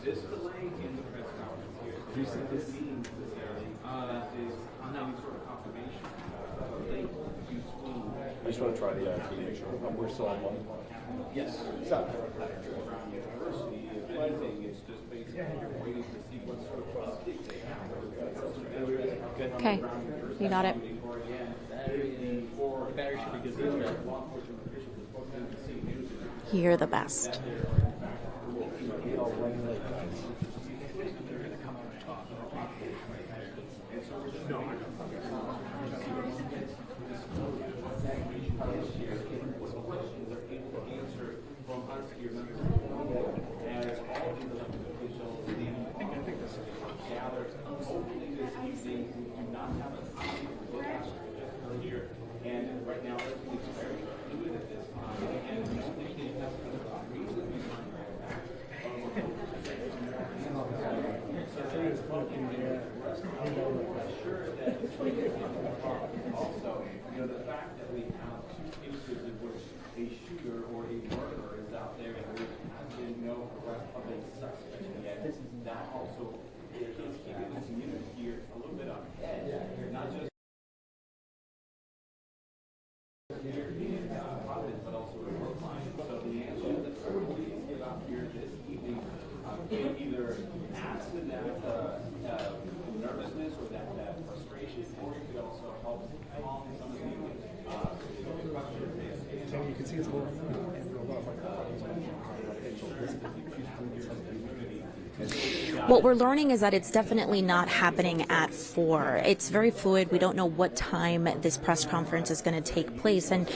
This delay in the press conference here, do you see this meeting necessarily is on any sort of confirmation late between? I just want to try the key to make sure we're still on one. Yes. So, around university, if anything, it's just basically waiting to see what sort of update they have. Okay, you got it. You're the best. And right now, everything's very fluid at this time. And we have the reason behind that. Also, the fact that we have two cases in which a shooter or a murderer is out there and there has been no arrest of a suspect yet, that also is keeping the community here a little bit on edge. Not just Providence, but also in Brookline. So the answer that we give out here this evening either adds to that nervousness or that frustration, or it could also help calm some of the so you can see it's going What we're learning is that it's definitely not happening at 4. It's very fluid. We don't know what time this press conference is going to take place. And,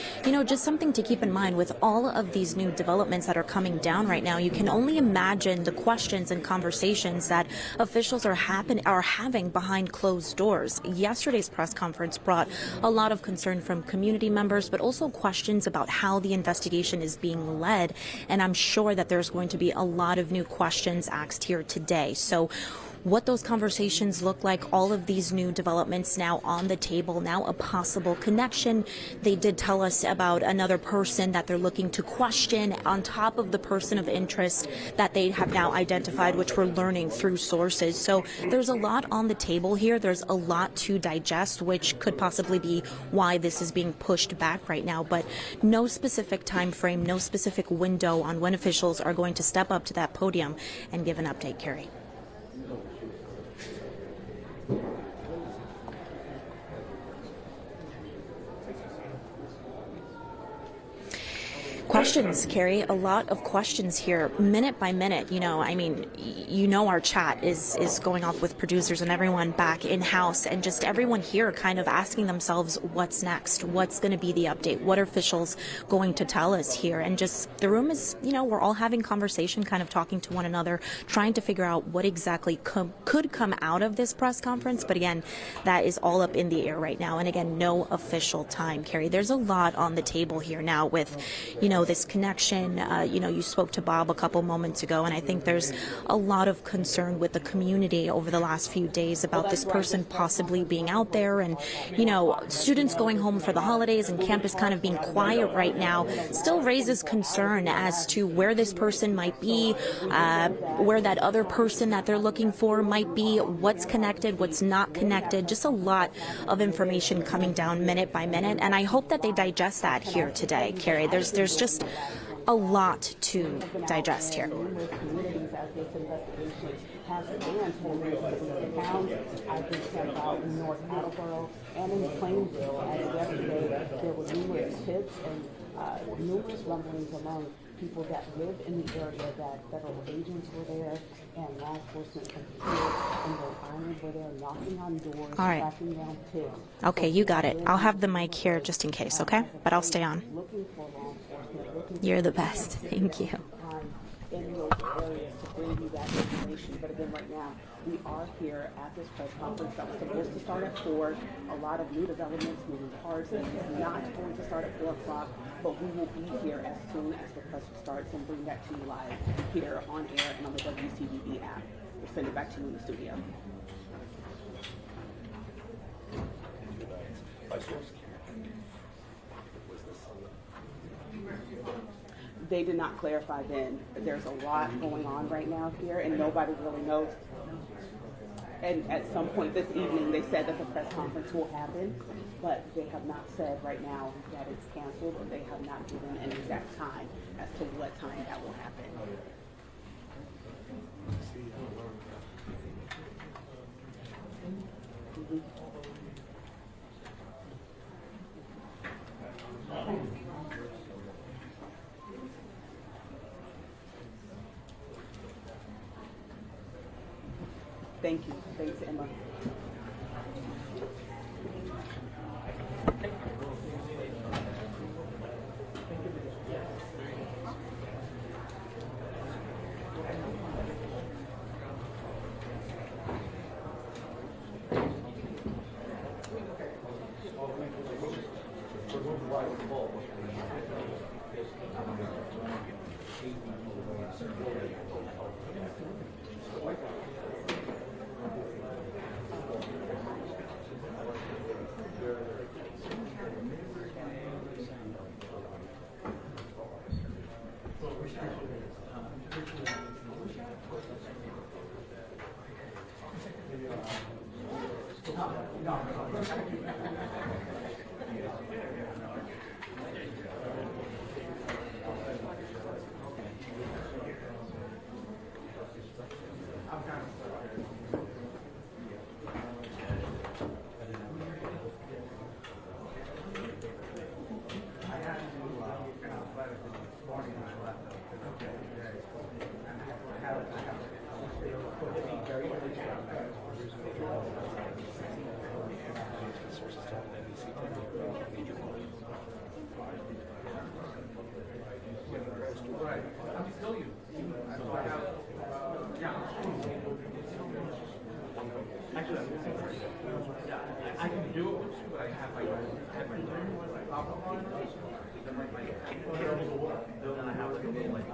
just something to keep in mind with all of these new developments that are coming down right now, you can only imagine the questions and conversations that officials are having behind closed doors. Yesterday's press conference brought a lot of concern from community members, but also questions about how the investigation is being led. And I'm sure that there's going to be a lot of new questions asked here today. So what those conversations look like, all of these new developments now on the table, now a possible connection. They did tell us about another person that they're looking to question on top of the person of interest that they have now identified, which we're learning through sources. So there's a lot on the table here. There's a lot to digest, which could possibly be why this is being pushed back right now. But no specific time frame, no specific window on when officials are going to step up to that podium and give an update, Carrie. Questions, Carrie, a lot of questions here, minute by minute. Our chat is going off with producers and everyone back in-house, and just everyone here kind of asking themselves, what's next? What's going to be the update? What are officials going to tell us here? And just the room is, we're all having conversation, kind of talking to one another, trying to figure out what exactly could come out of this press conference. But again, that is all up in the air right now. And again, no official time, Carrie. There's a lot on the table here now with, this connection. You spoke to Bob a couple moments ago, and I think there's a lot of concern with the community over the last few days about this person possibly being out there, and students going home for the holidays and campus kind of being quiet right now still raises concern as to where this person might be, where that other person that they're looking for might be, what's connected, what's not connected. Just a lot of information coming down minute by minute, and I hope that they digest that here today, Carrie. There's just a lot to digest here. Has banned in towns. I just checked out in North Attleboro and in Plainville. As yesterday, there were numerous hits and numerous rumblings among people that live in the area that federal agents were there and law enforcement from here in Rhode Island were there knocking on doors, tracking down pigs. Okay, you got it. I'll have the mic here just in case, okay? But I'll stay on. Looking for law enforcement. You're the best. Thank you. In those areas to bring you that information. But again, right now, we are here at this press conference that was supposed to start at 4. A lot of new developments, moving parts, and it's not going to start at 4 o'clock, but we will be here as soon as the press starts and bring that to you live here on air and on the WCBB app. We'll send it back to you in the studio. They did not clarify then. There's a lot going on right now here, and nobody really knows. And at some point this evening, they said that the press conference will happen, but they have not said right now that it's canceled, or they have not given an exact time as to what time that will happen. Thank you. Thanks, Emma. I can do it, but I have my then I have like a little like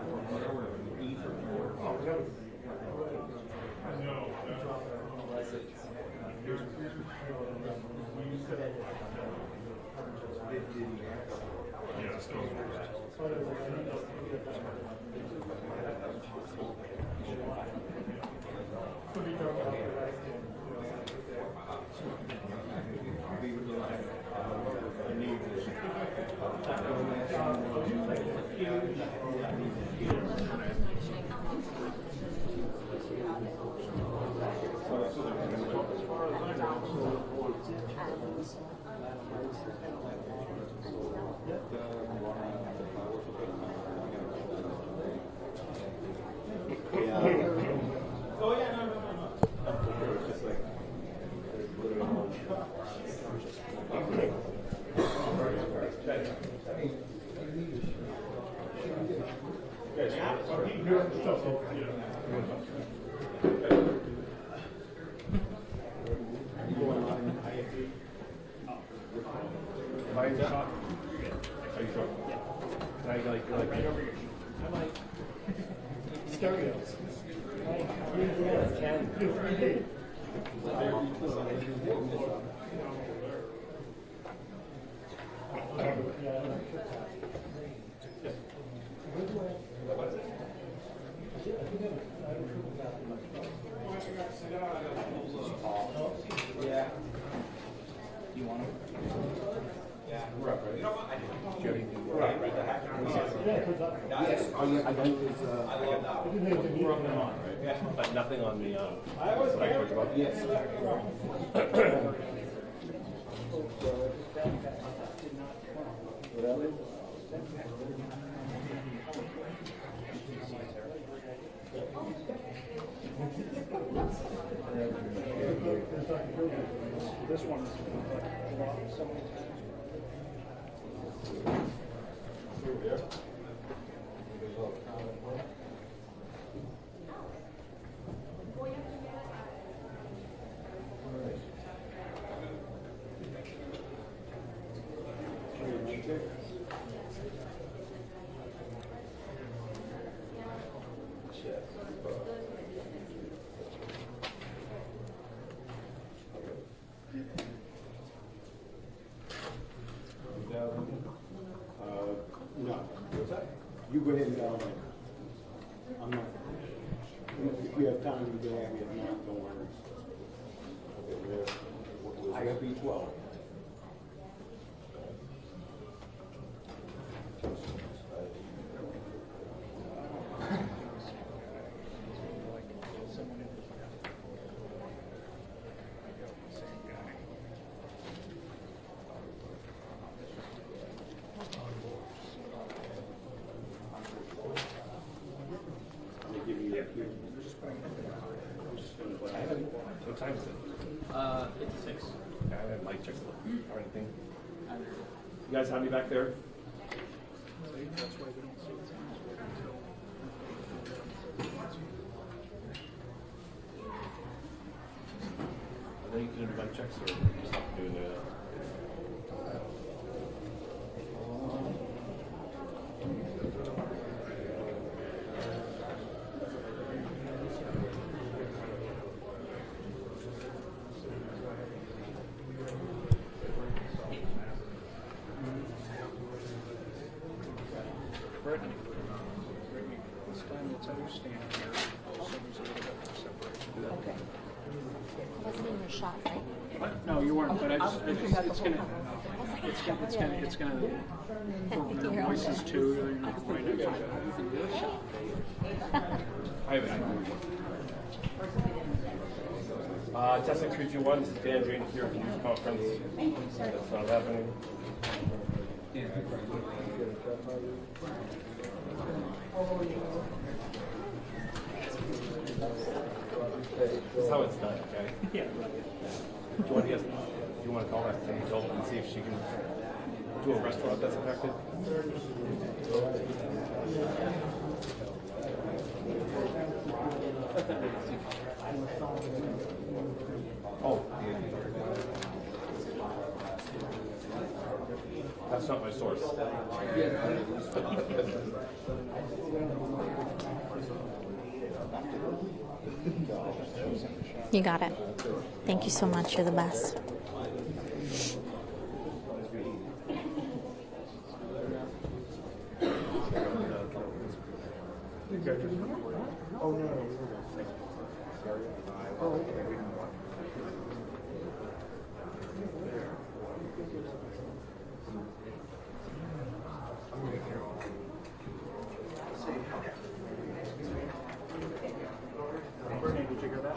But nothing on the, Yes. This one is so many times. go ahead and get all that. I'm not, if we have time, we can have it. If not, don't worry. I got B12. What time is it? 56. I have mic checks or anything. You guys have me back there? Are they doing mic checks or just not doing the? Brittany, this time let's understand here, so there's a little bit more separation. Okay. I wasn't in your shot, right? What? No, you weren't, but it's gonna, their voices too, they're not right next to each other. I have it. Testing 3, 2, 1. This is Dan Drayton here at the news conference. That's not happening. This is how it's done, okay? Yeah. Do you want to call that Angel and see if she can do a restaurant that's affected? Oh, that's not my source. You got it. Thank you so much. You're the best. Oh, no. Oh, okay. Brittany, did you hear that?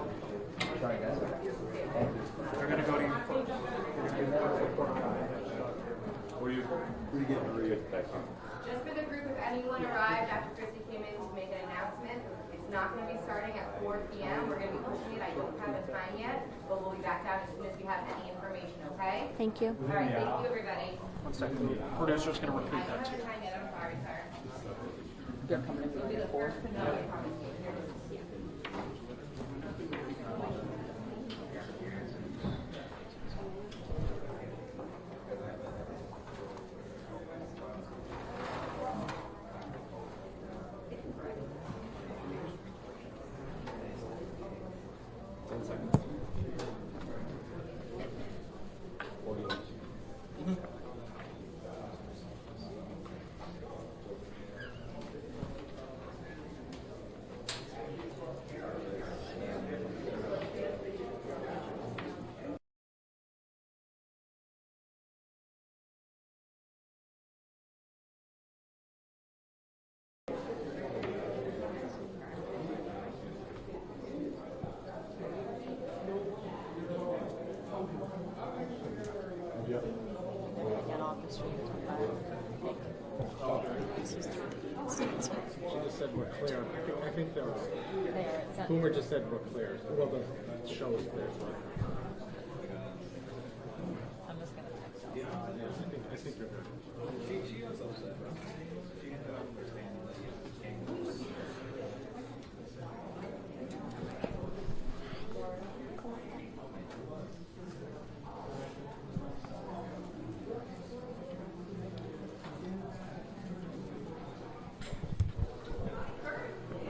They're gonna go to you first. Were you pretty good, Maria? Thank you. Just for the group, if anyone arrived after Chrissy came in to make an announcement, it's not going to be starting at 4 p.m. We're going to be pushing it. I don't have a time yet, but we'll be back down as soon as we have any information, okay? Thank you. All right, thank you, everybody. 1 second, the producer's gonna I repeat don't that have to to a you. time yet. I'm sorry, sir. They're coming in You'll be the first to know, I promise you. Here it is. She just said we're clear. I think there was. Boomer just said we're clear. Well, the show is clear. So. I'm just gonna text them. Yeah, I think you're good. She is upset.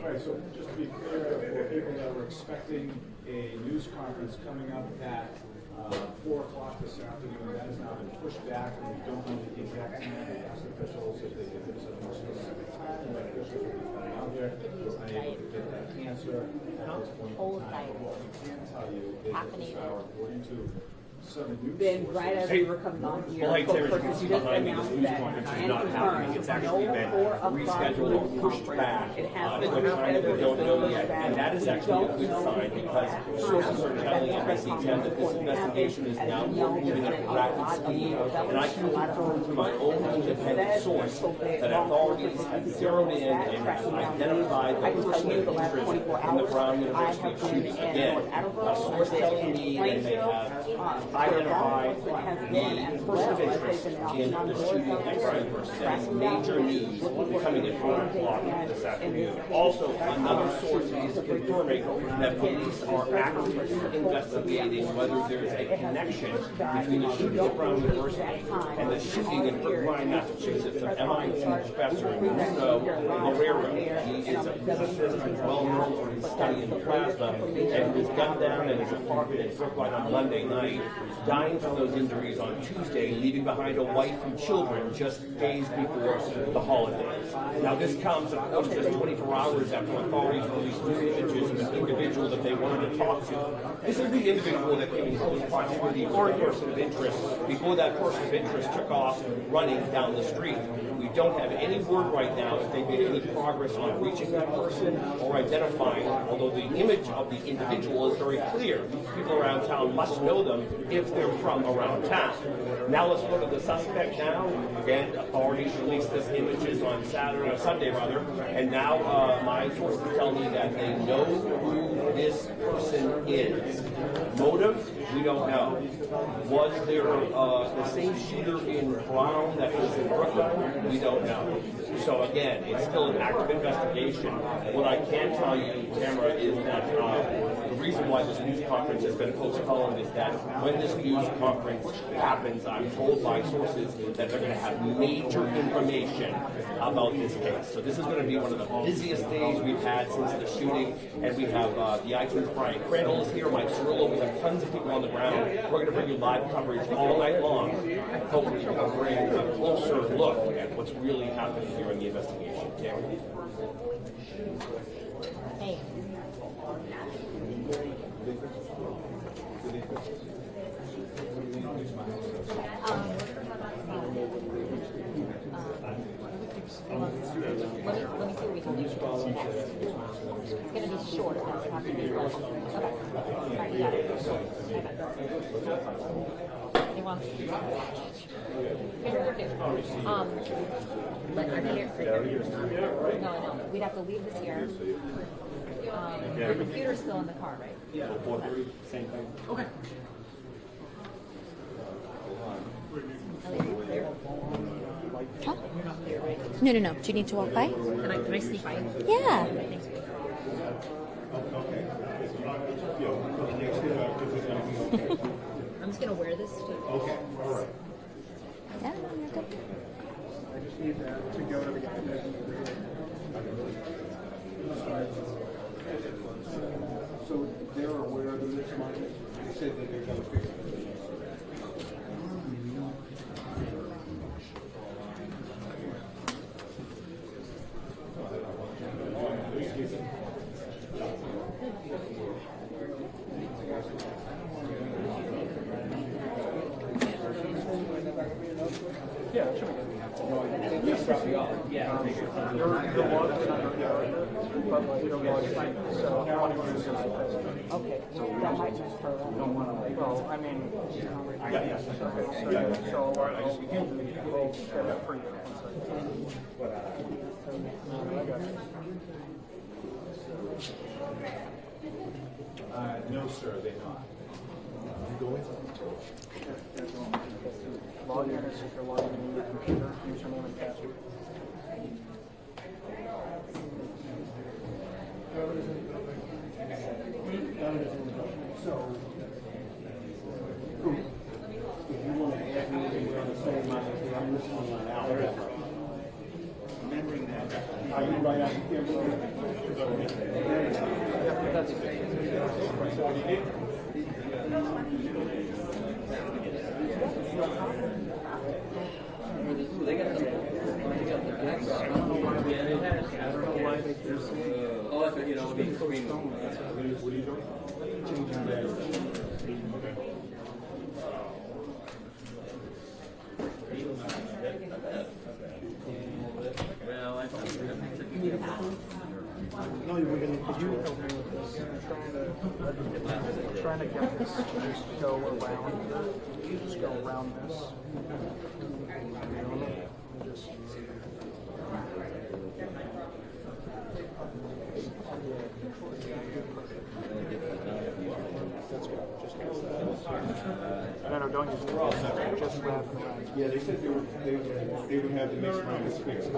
All right, so just to be clear, for people that were expecting a news conference coming up at 4 o'clock this afternoon. That has now been pushed back, and we don't know the exact time. We asked officials if they could give us a more specific time when officials will be coming out there. We're unable to get that answer at this point in time. But what we can tell you is that this hour, according to some news Then sources, right as we were coming on here, Well, hey, Terry, you can spokesperson see just behind me, this announced news that conference is and not happening. confirmed It's actually no been 4 o'clock rescheduled or news pushed conference. back. It has To been a time that we don't know yet. that And that is actually a good sign because sources are telling NBC 10 that this investigation is now moving at a rapid speed. And I can confirm through my own independent source that authorities have zeroed in and identified the person of interest in the Brown University shooting. Again, a source telling me that they have identified the person of interest in the shooting at Brown University. That is major news coming at 4 o'clock this afternoon. Also, another source is confirming that police are actively investigating whether there's a connection between the shooting at Brown University and the shooting in Brookline, Massachusetts, of MIT professor Bruno Guerrero. He is a physicist who's well known for his study in plasma and was gunned down in his apartment in Brookline on Monday night, dying from those injuries on Tuesday, leaving behind a wife and children just days before the holidays. Now, this comes, of course, just 24 hours after authorities released new images of an individual that they wanted to talk to. This is the individual that came in close proximity to the person of interest before that person of interest took off running down the street. We don't have any word right now if they made any progress on reaching that person or identifying, although the image of the individual is very clear. People around town must know them if they're from around town. Now let's go to the suspect now. Again, authorities released this images on Sunday, and now my sources tell me that they know who this person is. Motive? We don't know. Was there the same shooter in Brown that was in Brooklyn? We don't know. So again, it's still an active investigation. What I can tell you, Tamara, is that the reason why this news conference has been postponed is that when this news conference happens, I'm told by sources that they're going to have major information about this case. So this is going to be one of the busiest days we've had since the shooting, and we have the iTunes Brian Crandall is here, Mike Cirillo, we have tons of people on the ground. We're going to bring you live coverage all night long. Hopefully we're going to bring a closer look at what's really happening here in the investigation. Hey. Let me see what we can do next. It's going to be short. It doesn't have to be long. Okay. All right, you got it. Okay. You want? Here. But I'm here. No, I know. We'd have to leave this here. The computer's still in the car, right? Yeah. 4:30, same thing. Okay. Huh? No. Do you need to walk by? Can I sneak by? Yeah. I'm just gonna wear this too. Okay, all right. Yeah, you're good. I just need that to go to the So they're aware of this money? They said that they're going to fix it. Yeah, it should be good. Yeah. The log is not but the log is fine. So I want to go to the Okay, so that might mess her up. well, I mean, so I'll set it for you. No, sir, they're not. Log in as if you're logging in your computer, username and password. So, if you want to add me anywhere on the same line, I'm listening on out. Remembering that, are you right out here? That's it. They got the decks. I don't know why they oh, that's what, you know, the screen. What are you doing? Well, I thought No, you were gonna, could you help me with this? I'm trying to get this to just go around here. Just go around this. Just. No, don't use it. Just wrap it around. Yeah, they said they would have the mixed minus fixed.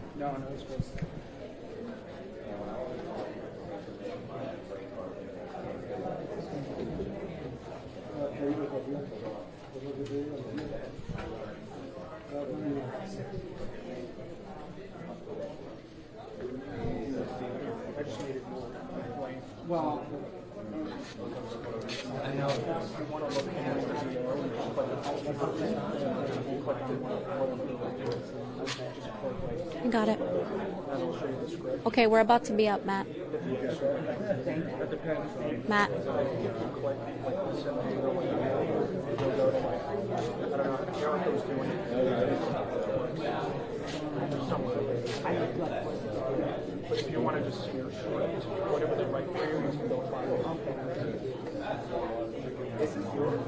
No, it's good. I just needed more length. Well, I know. You want to look at it, I got it. Okay, we're about to be up, Matt. Matt. But if you want to just see your short, whatever they write for you, you can go find it. This is yours.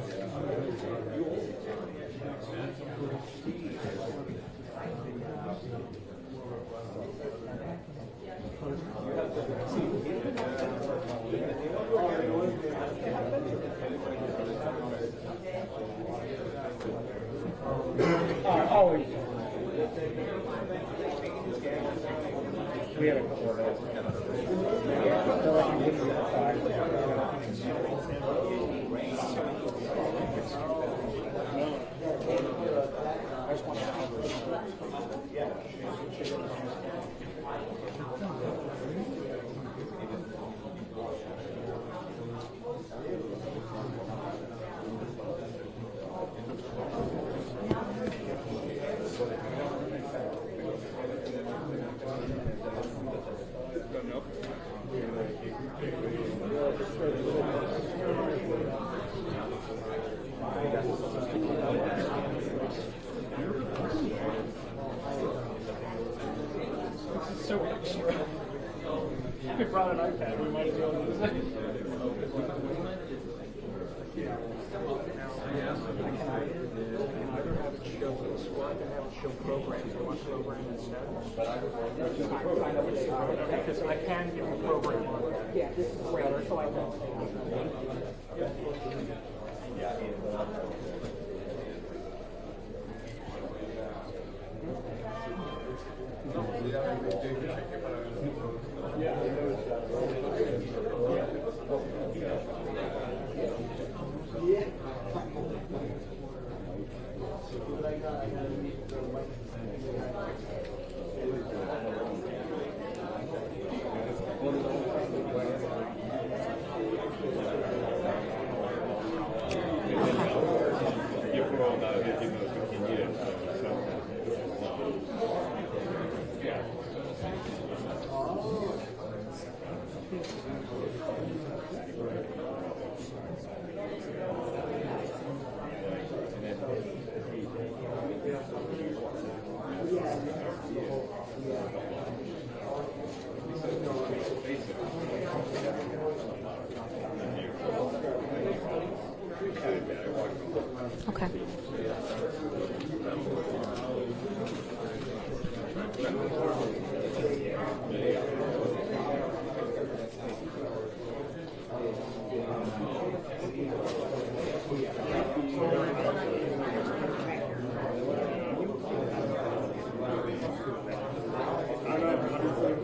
Always. We had a couple of those. So I can give you the five. I just want to cover it. So extra. If we brought an iPad, we might as well use it. I can either have it show squad can have it show programs. You want program instead? Because I can give you program on it. Yeah, this is great, so I know. Okay.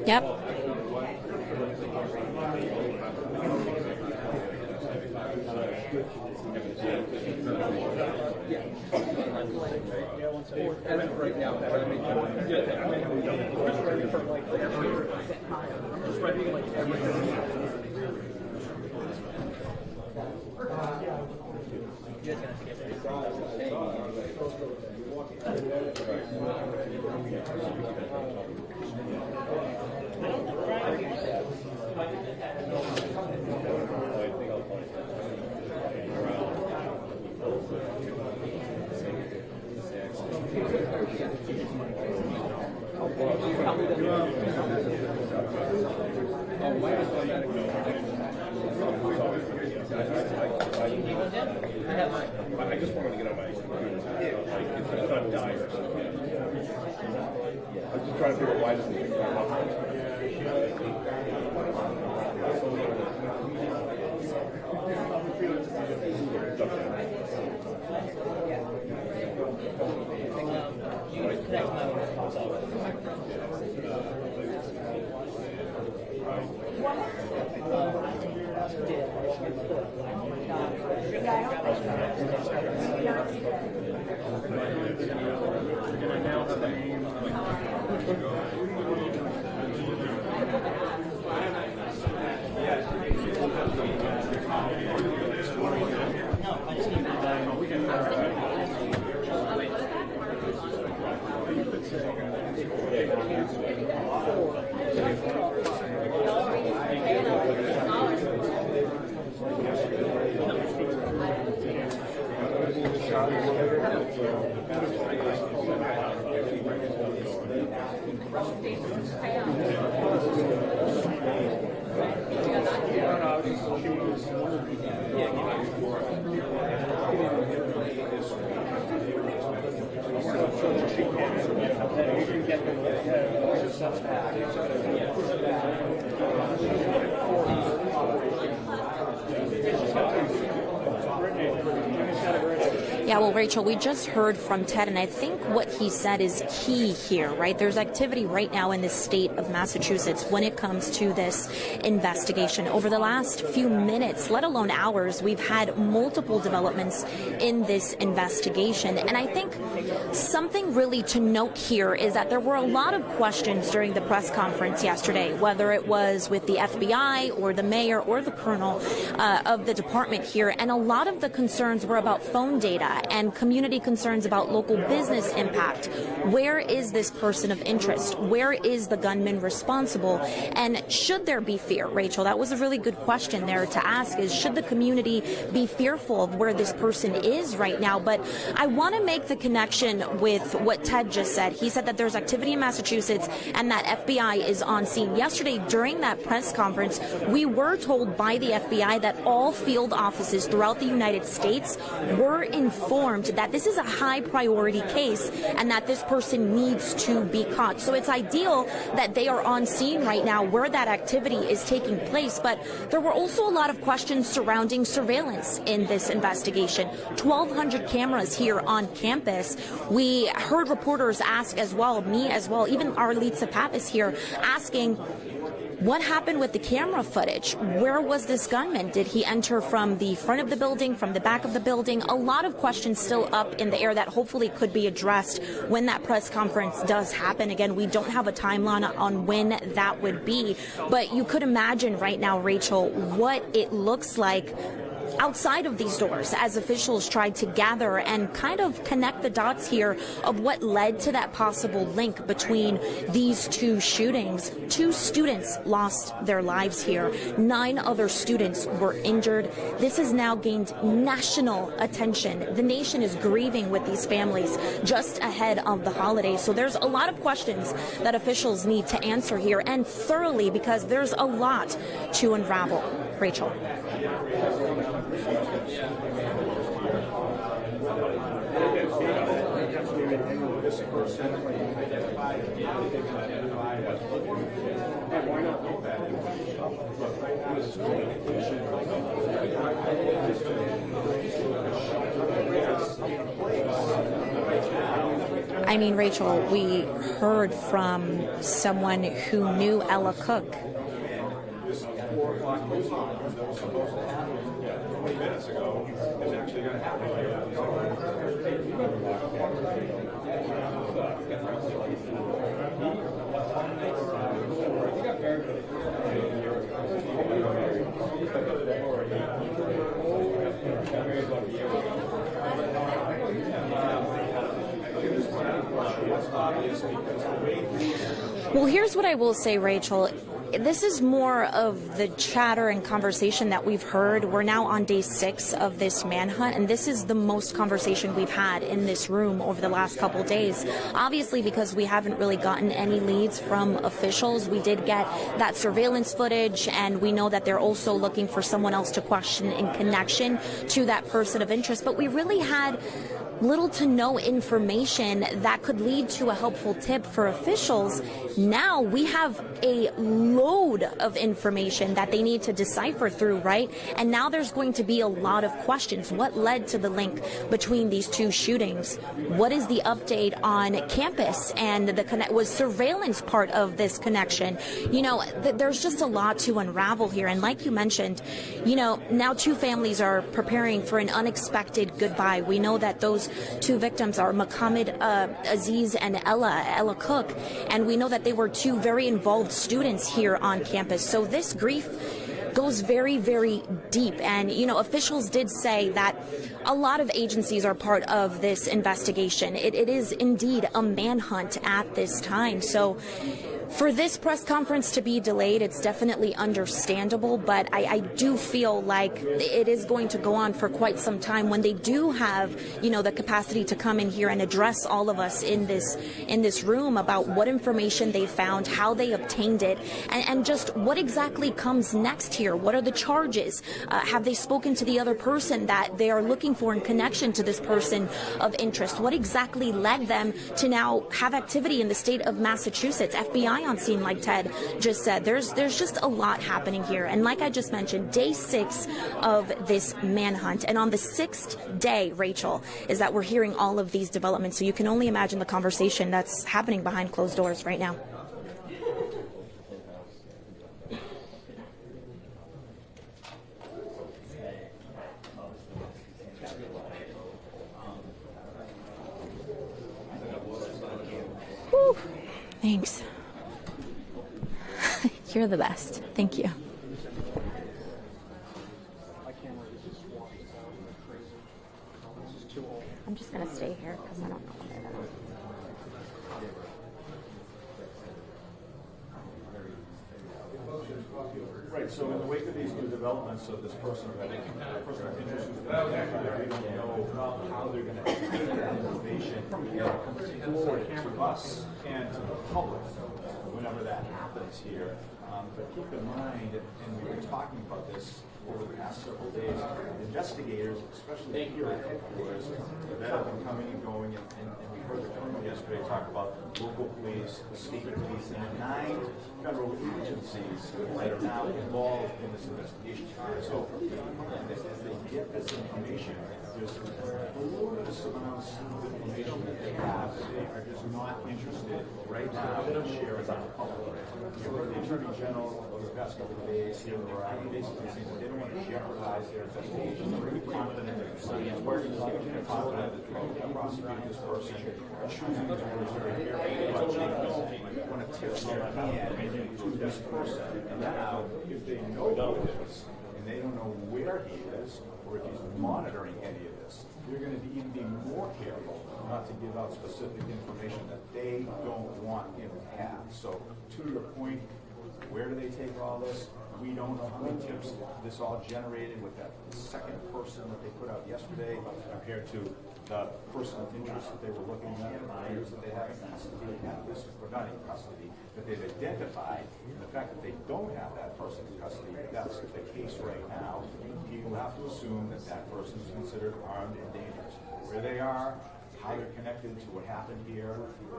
Yep. I just wanted to get on my computer. It's not dire. I'm just trying to figure out why doesn't it come up. Yeah, well, Rachel, we just heard from Ted, and I think what he said is key here, right? There's activity right now in the state of Massachusetts when it comes to this investigation. Over the last few minutes, let alone hours, we've had multiple developments in this investigation. And I think something really to note here is that there were a lot of questions during the press conference yesterday, whether it was with the FBI or the mayor or the colonel of the department here. And a lot of the concerns were about phone data and community concerns about local business impact. Where is this person of interest? Where is the gunman responsible? And should there be fear, Rachel? That was a really good question there to ask, is should the community be fearful of where this person is right now? But I want to make the connection with what Ted just said. He said that there's activity in Massachusetts and that FBI is on scene. Yesterday, during that press conference, we were told by the FBI that all field offices throughout the United States were informed informed that this is a high priority case and that this person needs to be caught. So it's ideal that they are on scene right now where that activity is taking place. But there were also a lot of questions surrounding surveillance in this investigation. 1,200 cameras here on campus. We heard reporters ask as well, me as well, even our lead Pappas here asking, what happened with the camera footage? Where was this gunman? Did he enter from the front of the building, from the back of the building? A lot of questions still up in the air that hopefully could be addressed when that press conference does happen. Again, we don't have a timeline on when that would be, but you could imagine right now, Rachel, what it looks like outside of these doors as officials tried to gather and kind of connect the dots here of what led to that possible link between these two shootings. 2 students lost their lives here. 9 other students were injured. This has now gained national attention. The nation is grieving with these families just ahead of the holidays. So there's a lot of questions that officials need to answer here, and thoroughly, because there's a lot to unravel. Rachel. I mean, Rachel, we heard from someone who knew Ella Cook. This 4 o'clock news conference that was supposed to happen 20 minutes ago is actually going to happen. Well, here's what I will say, Rachel. This is more of the chatter and conversation that we've heard. We're now on day 6 of this manhunt, and this is the most conversation we've had in this room over the last couple days. Obviously, because we haven't really gotten any leads from officials. We did get that surveillance footage, and we know that they're also looking for someone else to question in connection to that person of interest. But we really had little to no information that could lead to a helpful tip for officials. Now we have a load of information that they need to decipher through, right? And now there's going to be a lot of questions. What led to the link between these 2 shootings? What is the update on campus? And was surveillance part of this connection? You know, there's just a lot to unravel here. And like you mentioned, you know, now 2 families are preparing for an unexpected goodbye. We know that those 2 victims are Muhammad Aziz and Ella Cook, and we know that they were 2 very involved students here on campus. So this grief goes very, very deep. And, you know, officials did say that a lot of agencies are part of this investigation. It is indeed a manhunt at this time. So for this press conference to be delayed, it's definitely understandable, but I do feel like it is going to go on for quite some time when they do have, you know, the capacity to come in here and address all of us in this room about what information they found, how they obtained it, and just what exactly comes next here. What are the charges? Have they spoken to the other person that they are looking for in connection to this person of interest? What exactly led them to now have activity in the state of Massachusetts? FBI on scene, like Ted just said. There's just a lot happening here. And like I just mentioned, day 6 of this manhunt. And on the 6th day, Rachel, is that we're hearing all of these developments. So you can only imagine the conversation that's happening behind closed doors right now. Whew. Thanks. You're the best. Thank you. My camera is just swapped out like crazy. This is too old. I'm just going to stay here because I don't know what they're going to. Right, so in the wake of these new developments of this person of interest who's been identified, we don't know how they're going to take that information and forward it to us and to the public whenever that happens here. But keep in mind, and we've been talking about this over the past several days, investigators, especially here at headquarters, that have been coming and going, and we heard the colonel yesterday talk about local police, the state police, and 9 federal agencies that are now involved in this investigation. So as they get this information, there's tremendous amounts of information that they have that they are just not interested right now in sharing with the public. You heard the Attorney General over the past couple of days here, where I basically saying that they don't want to jeopardize their investigation. They're pretty confident that they're working confident that they'll prosecute this person, choosing to reserve here, but they want to tip their hand to this person. And now, if they know who it is, and they don't know where he is, or if he's monitoring any of this, they're going to even be more careful not to give out specific information that they don't want him to have. So, to your point, where do they take all this? We don't know how many tips this all generated with that second person that they put out yesterday compared to the person of interest that they were looking at, the minors that they have in custody, or not in custody, that they've identified. And the fact that they don't have that person in custody, that's the case right now. You have to assume that that person is considered armed and dangerous. Where they are, how they're connected to what happened here,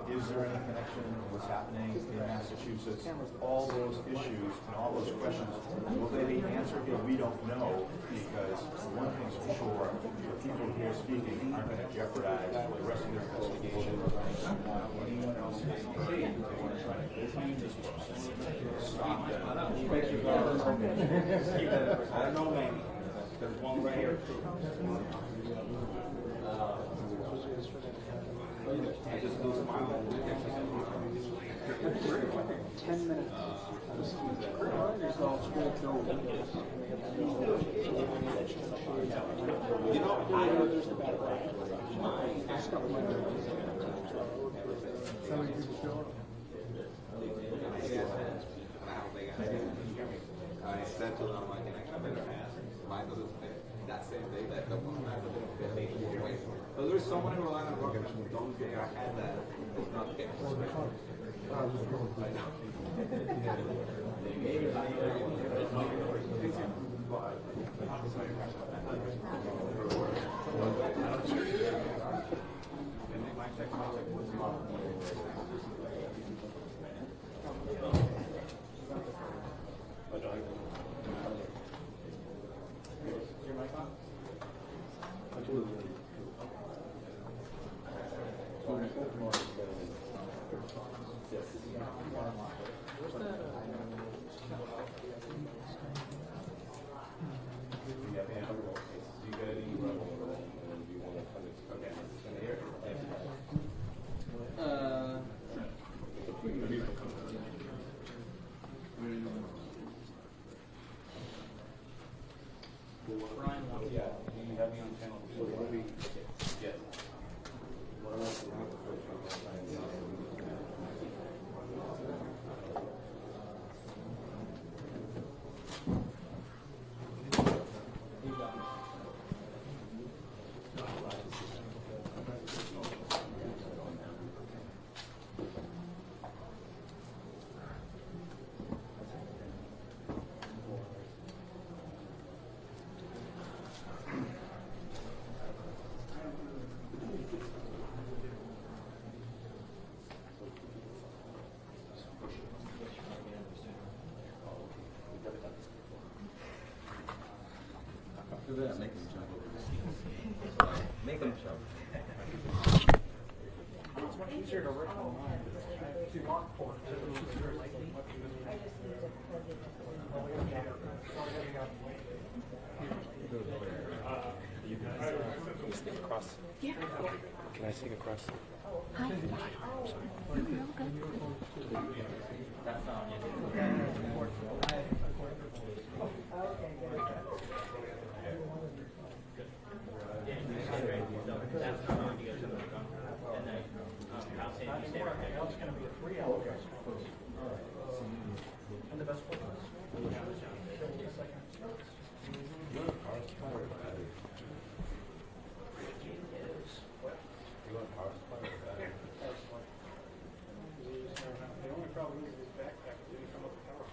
is there any connection to what's happening in Massachusetts, all those issues and all those questions, will they be answered here? We don't know, because one thing's for sure, the people here speaking aren't going to jeopardize the rest of their investigation. Anyone else they see, they want to try to detain this person, stop them. Thank you, Governor. I don't know, maybe. There's one right here. I just lose my mind. 10 minutes. You know, I said to them, like, I better ask. Mine doesn't fit. That same day, that the one that they were waiting for. So there's someone in Rhode Island working on it. Don't think I had that. It's not the case. Make them jump. Make them jump. It's much easier to rip online. To lock for it. Can you sneak across? Yeah. Can I sneak across? Hi. I'm sorry. No, you're all good. It's going to be a 3-hour first. And the best one The only problem is his backpack didn't come up with power.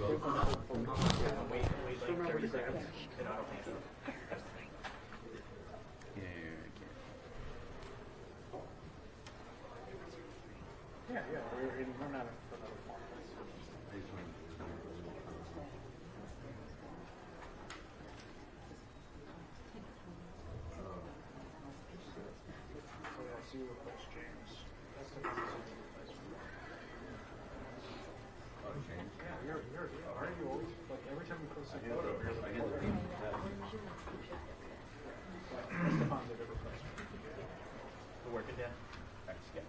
Wait like 30 seconds. And auto cancel. Yeah, we're not for another one. See you request James. That's the yeah, are you always like every time you post a photo, you're like Stefan's a good request. The working day?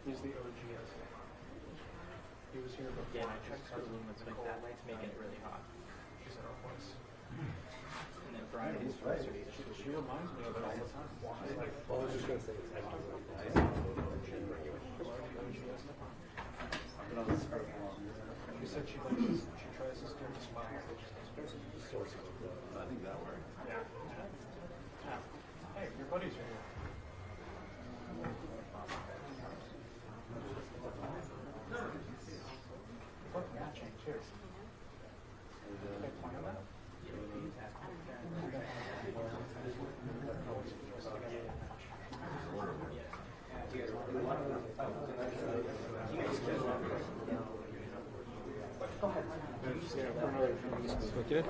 He's the OGS. He was here before. Yeah, I checked our room that's like that. It's making it really hot. He said it was. And then Brian is right. She reminds me of it all the time. Well, I was just going to say it's empty. She said she tries to steer the smile. I think that worked. Yeah. Hey, your buddies are here. Look, matching too. They plan that? Go ahead. Okay.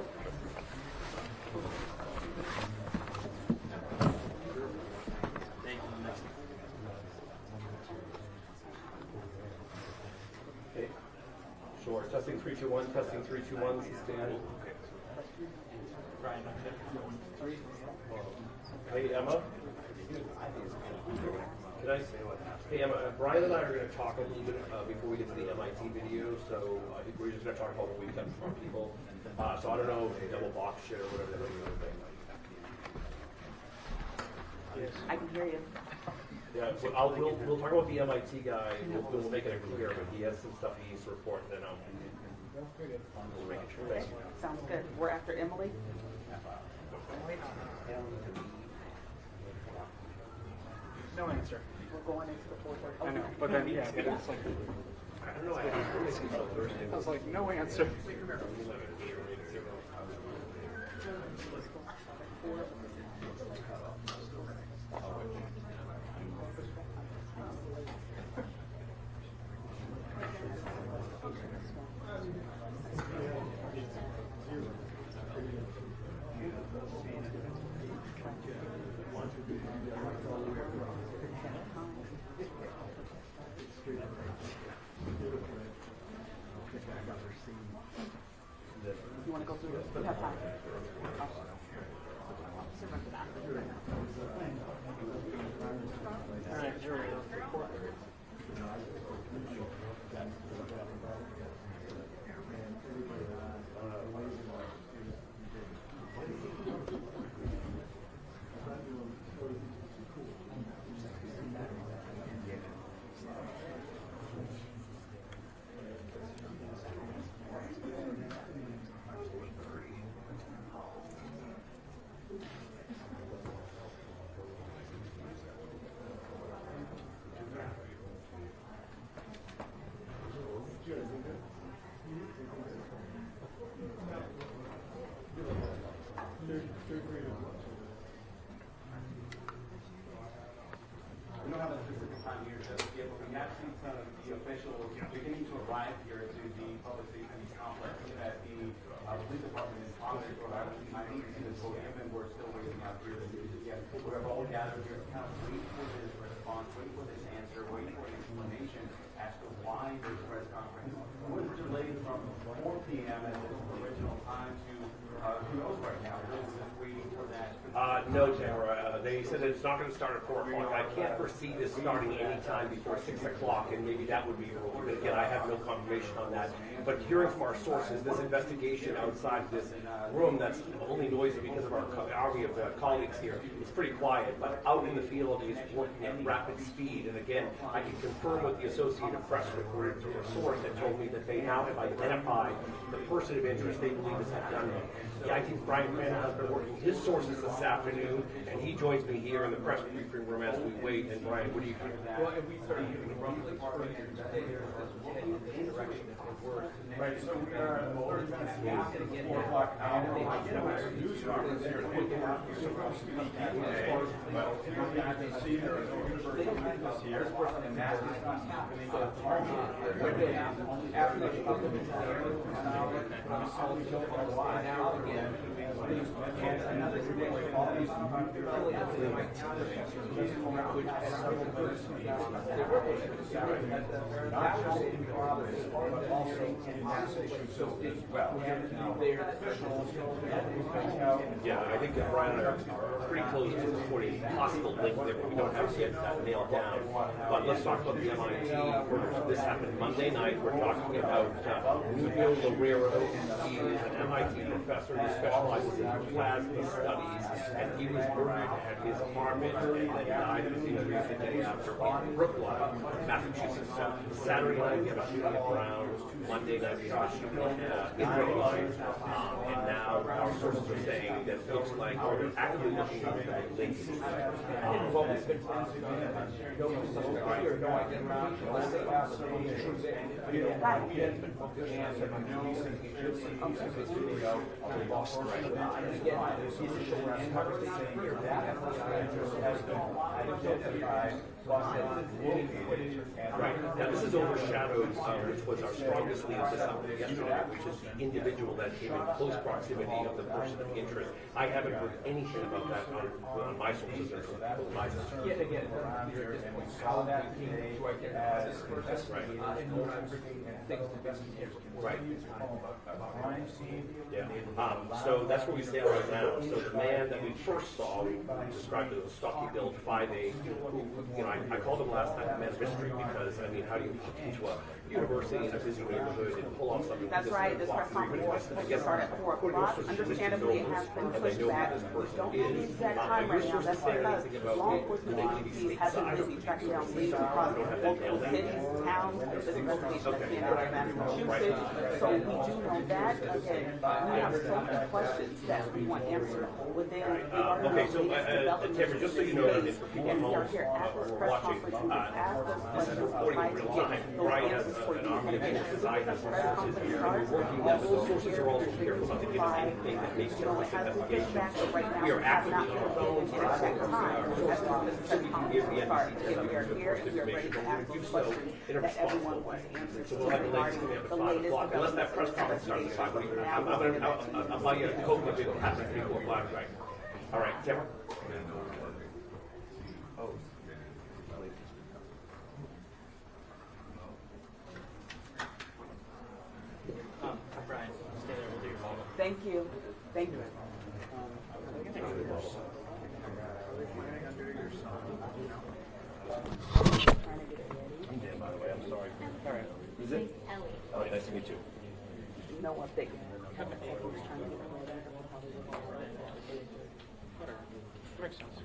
Okay. Sure. Testing 321. Testing 321. This is Dan. Brian, Hey, Emma. Can I say what happened? Hey, Emma. Brian and I are going to talk a little bit before we get to the MIT video. So I think we're just going to talk about what we've done for people. So I don't know if double box shit or whatever the hell you're doing. I can hear you. Yeah, so we'll talk about the MIT guy. We'll make it clear, but he has some stuff he needs to report, and then we'll make it true. Okay, sounds good. We're after Emily. No answer. We're going into the 4:30. I know, but then yeah, but it's like I don't know. I was like, no answer. You want to go through it? We have time. All right, here we go. We don't have a specific time here just yet, but we have seen some of the officials beginning to arrive here to the public safety complex at the police department in Providence, Rhode Island. I need to see this podium, and we're still waiting out here to get. We're all gathered here to kind of wait for this response, wait for this answer, wait for an explanation as to why this press conference was delayed from 4 p.m. as its original time to who knows right now. We're just waiting for that. No, Tamara. They said that it's not going to start at 4 o'clock. I can't foresee this starting any time before 6 o'clock, and maybe that would be early. But again, I have no confirmation on that. But hearing from our sources, this investigation outside this room that's only noisy because of our army of colleagues here, it's pretty quiet. But out in the field, is working at rapid speed. And again, I can confirm with the Associated Press reported to a source that told me that they now have identified the person of interest they believe is have done it. Yeah, I think Brian Crandall has been working his sources this afternoon, and he joins me here in the press briefing room as we wait. And Brian, what do you think? Well, if we start using the roughly department and there's this direction that it works. Right, so we are 4 o'clock out. I did have a news conference there at 8 o'clock. You're supposed to be today, but I can see there is no university campus here, and that is not happening at Target. After they come to the now again, and another thing, all these affiliates, they might tell you, which has several not just in Providence, but also in Massachusetts as well. Their officials, Yeah, I think that Brian and I are pretty close to reporting a possible link there, but we don't have yet that nailed down. But let's talk about the MIT. This happened Monday night. We're talking about Nubio Lorero. He is an MIT professor who specializes in plasma studies, and he was murdered at his apartment and then died of his injuries the day after in Brookline, Massachusetts. So Saturday night we have a shooting at Brown. Monday night we have a shooting in Brookline. And now our sources are saying that it looks like they're actively looking for links. Right. Now this is overshadowed, which was our strongest lead yesterday, which is the individual that came in close proximity of the person of interest. I haven't heard anything about that on my sources or from my sources. Yet again, around here, and we saw that today as right. Right. Yeah. So that's where we stand right now. So the man that we first saw, we described as a stocky build 5'8", who, I called him last time a man of mystery because, I mean, how do you walk into a university in a busy neighborhood and pull off something? That's right. This press conference was supposed to start at 4 o'clock. Understandably, it has been pushed back. We don't know the exact time right now. That's because law enforcement agencies have been busy tracking down leads across multiple cities, towns, and this investigation that's being out of Massachusetts. So we do know that. Again, we have so many questions that we want answered within the okay, so Tamara, just so you know, that for people at home here at this press watching, conference, you can ask us this is questions reporting in real time. Brian has an obligation because I have sources here, and we're working with those sources are also here to give us anything that makes it this investigation. We are actively on our phones, so we can give the NBC the information we're going to do so in a responsible way. So we'll have the latest coming up at 5 o'clock. Unless that press conference starts at 5 o'clock, I'll buy you a Coke if it happens before 5 o'clock. All right, Tamara. Brian, stay there. We'll do your follow. Thank you. Thank you. I'm Dan, by the way. I'm sorry. All right. Is it? Ellie. All right, nice to meet you. No one thinking. Makes sense.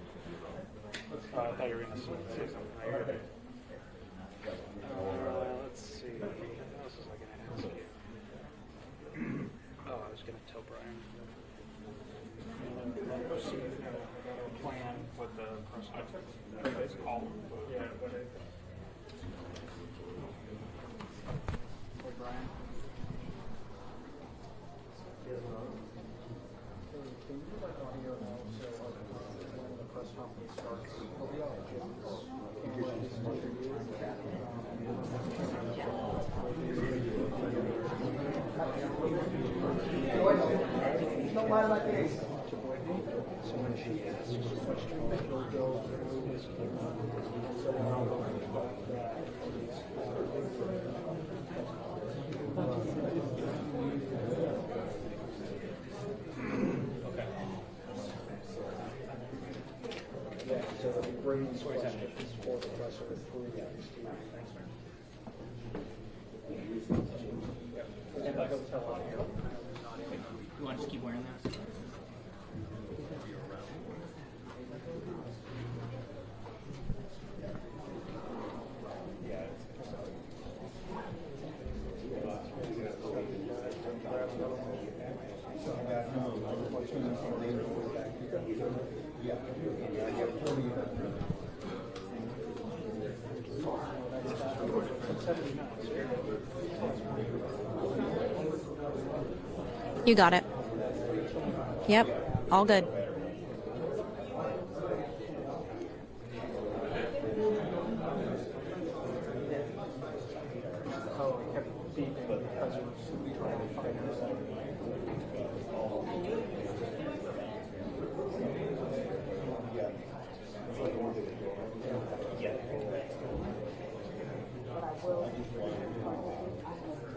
I thought you were going to say something. Let's see. What else was I going to ask you? Oh, I was going to tell Brian. Plan with the person. It's called. Yeah. Hey, Brian. Can you do like audio now so when the press conference starts, No matter like this. so when she asks a question, he'll go through his camera, so yeah, so the brains questions for the press are through that. And the hotel audio. You want to just keep wearing that? You got it. Yep, all good. Oh, it kept beeping because it was trying to find her.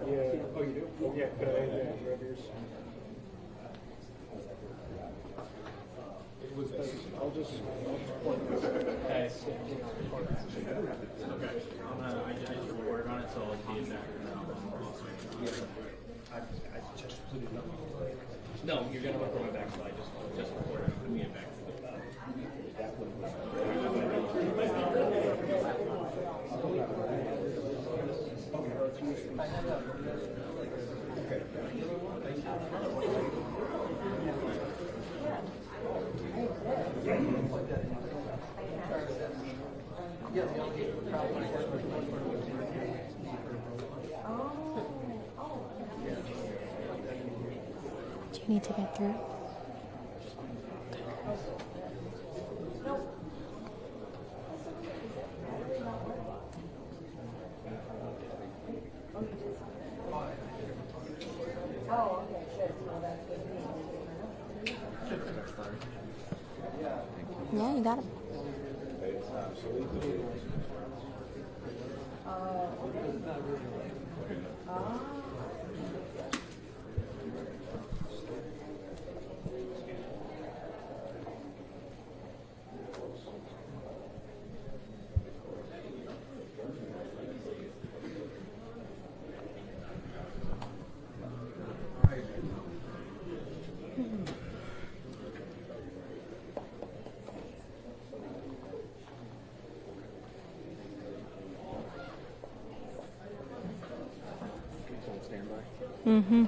Yeah. Oh, you do? Oh, yeah. Could I grab yours? I'll just point this. Okay. I just reported on it, so I'll be in back now. I just put it up. No, you're gonna report it back, so I just reported it. I'll be in back. Do you need to get through? Yeah, you got it. Mm-hmm.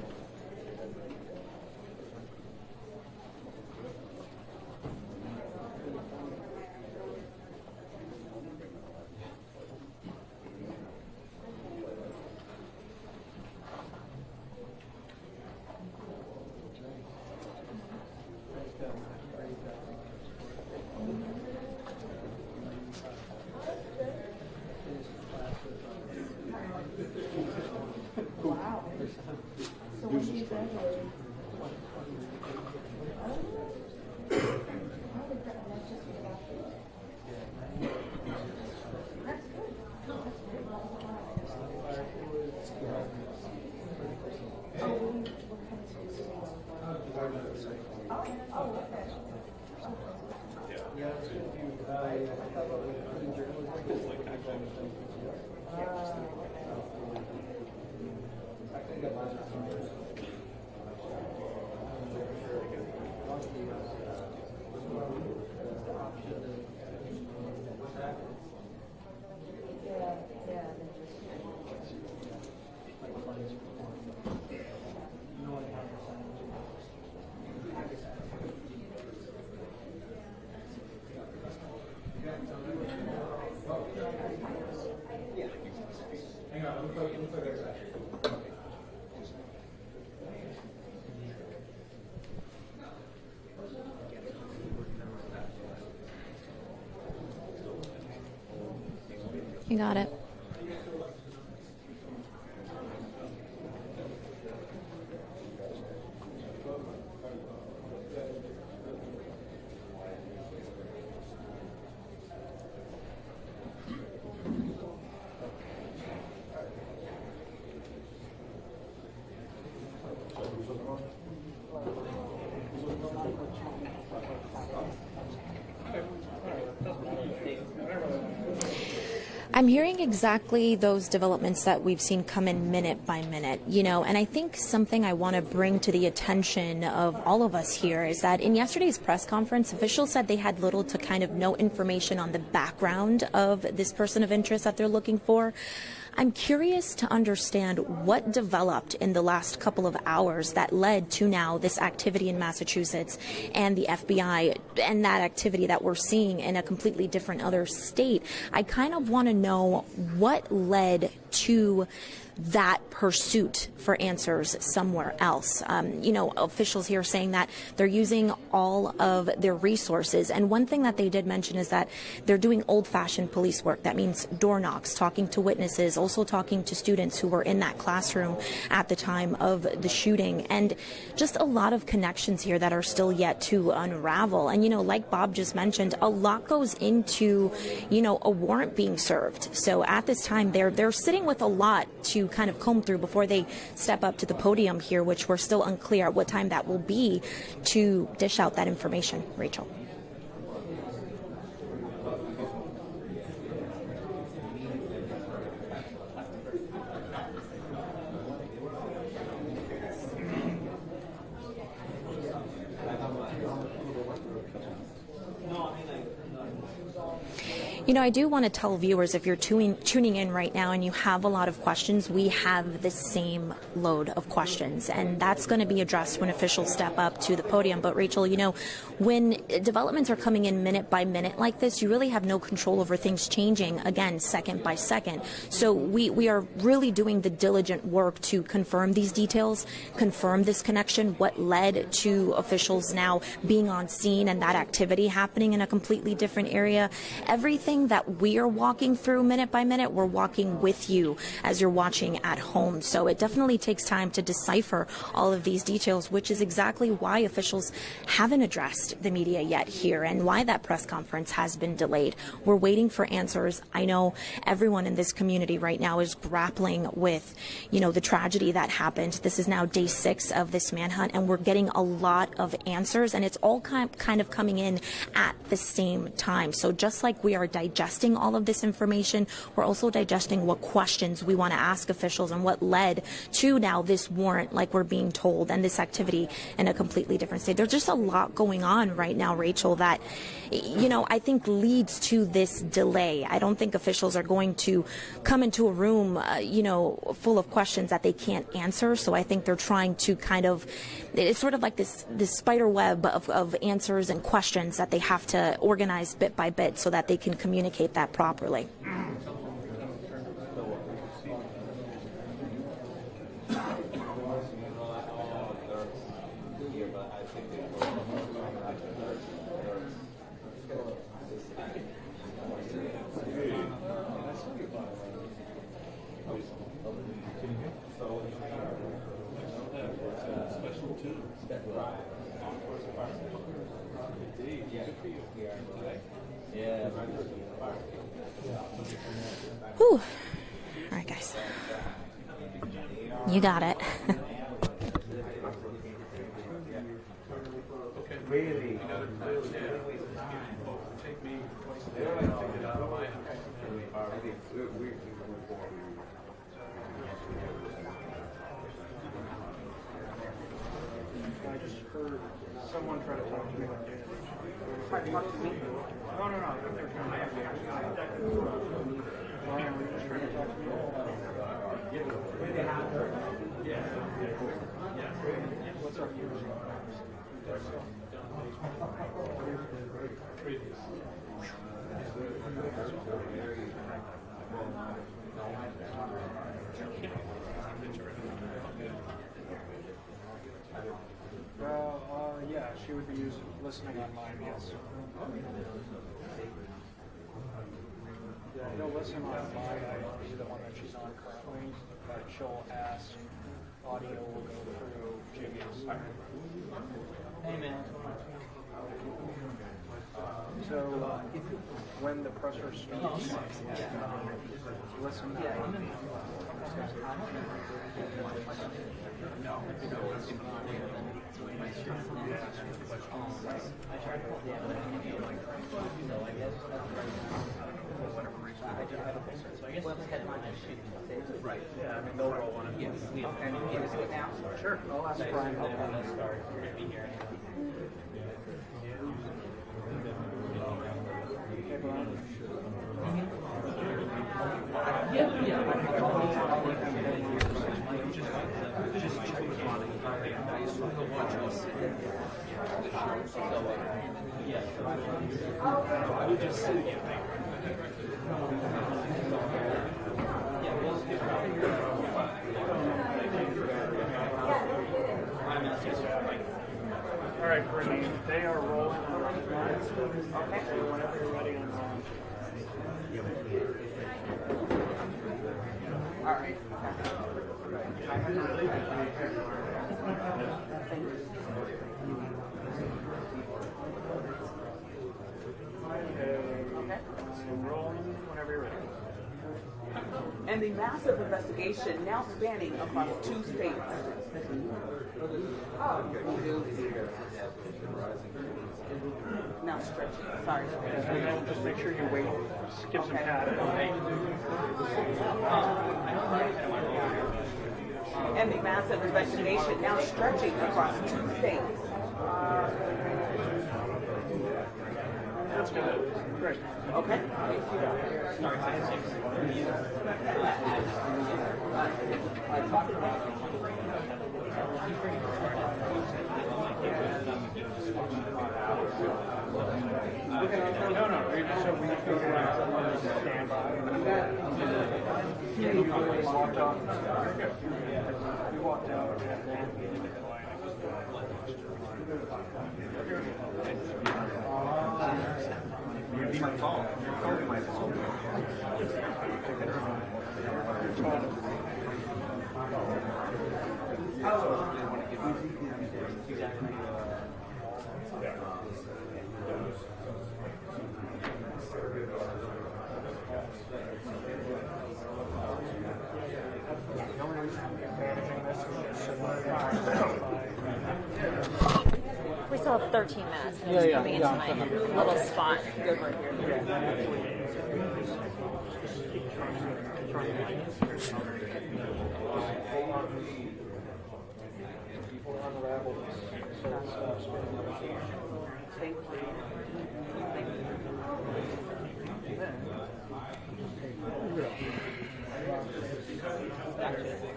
You got it. I'm hearing exactly those developments that we've seen come in minute by minute, you know, and I think something I want to bring to the attention of all of us here is that in yesterday's press conference, officials said they had little to kind of no information on the background of this person of interest that they're looking for. I'm curious to understand what developed in the last couple of hours that led to now this activity in Massachusetts and the FBI and that activity that we're seeing in a completely different other state. I kind of want to know what led to that pursuit for answers somewhere else. Officials here saying that they're using all of their resources. And one thing that they did mention is that they're doing old-fashioned police work. That means door knocks, talking to witnesses, also talking to students who were in that classroom at the time of the shooting. And just a lot of connections here that are still yet to unravel. And, like Bob just mentioned, a lot goes into, a warrant being served. So at this time, they're sitting with a lot to kind of comb through before they step up to the podium here, which we're still unclear at what time that will be, to dish out that information. Rachel. I do want to tell viewers, if you're tuning in right now and you have a lot of questions, we have the same load of questions, and that's going to be addressed when officials step up to the podium. But Rachel, when developments are coming in minute by minute like this, you really have no control over things changing, again, second by second. So we are really doing the diligent work to confirm these details, confirm this connection, what led to officials now being on scene and that activity happening in a completely different area. Everything that we are walking through minute by minute, we're walking with you as you're watching at home. So it definitely takes time to decipher all of these details, which is exactly why officials haven't addressed the media yet here and why that press conference has been delayed. We're waiting for answers. I know everyone in this community right now is grappling with, the tragedy that happened. This is now day 6 of this manhunt, and we're getting a lot of answers, and it's all kind of coming in at the same time. So just like we are digesting all of this information, we're also digesting what questions we want to ask officials and what led to now this warrant, like we're being told, and this activity in a completely different state. There's just a lot going on right now, Rachel, that, I think leads to this delay. I don't think officials are going to come into a room, full of questions that they can't answer. So I think they're trying to it's sort of like this spider web of answers and questions that they have to organize bit by bit so that they can communicate that properly. Whew. All right, guys. You got it. Really? I just heard someone try to talk to me. Try to talk to me? No. They're trying to talk to me. Ryan, were you just trying to talk to me? What's up? Yeah, she would be listening online, yes. Yeah, you'll listen online. I don't see the one that she's on currently, but she'll ask. Audio will go through Jimmy's. Hey, man. So, when the presser starts, listen. Right. Yeah, I mean, they'll roll on it. Yes. Can you give us it now? Sure. I'll ask Brian. Okay. We're going to start. We're going to be here. Okay, Brian. All right, Brittany, they are rolling. Okay. So whenever you're ready, I'm rolling. All right. Okay. I'm rolling whenever you're ready. And the massive investigation now spanning across 2 states. Now stretching. Sorry. And then just make sure you wait. Skip some padding. And the massive investigation now stretching across 2 states. That's good. Great. Okay. No, so we figure out stand by. You walked off. We walked out. You'd be my phone. Your phone would be my phone. We still have 13 minutes. I'm just coming into my little spot. Good right here.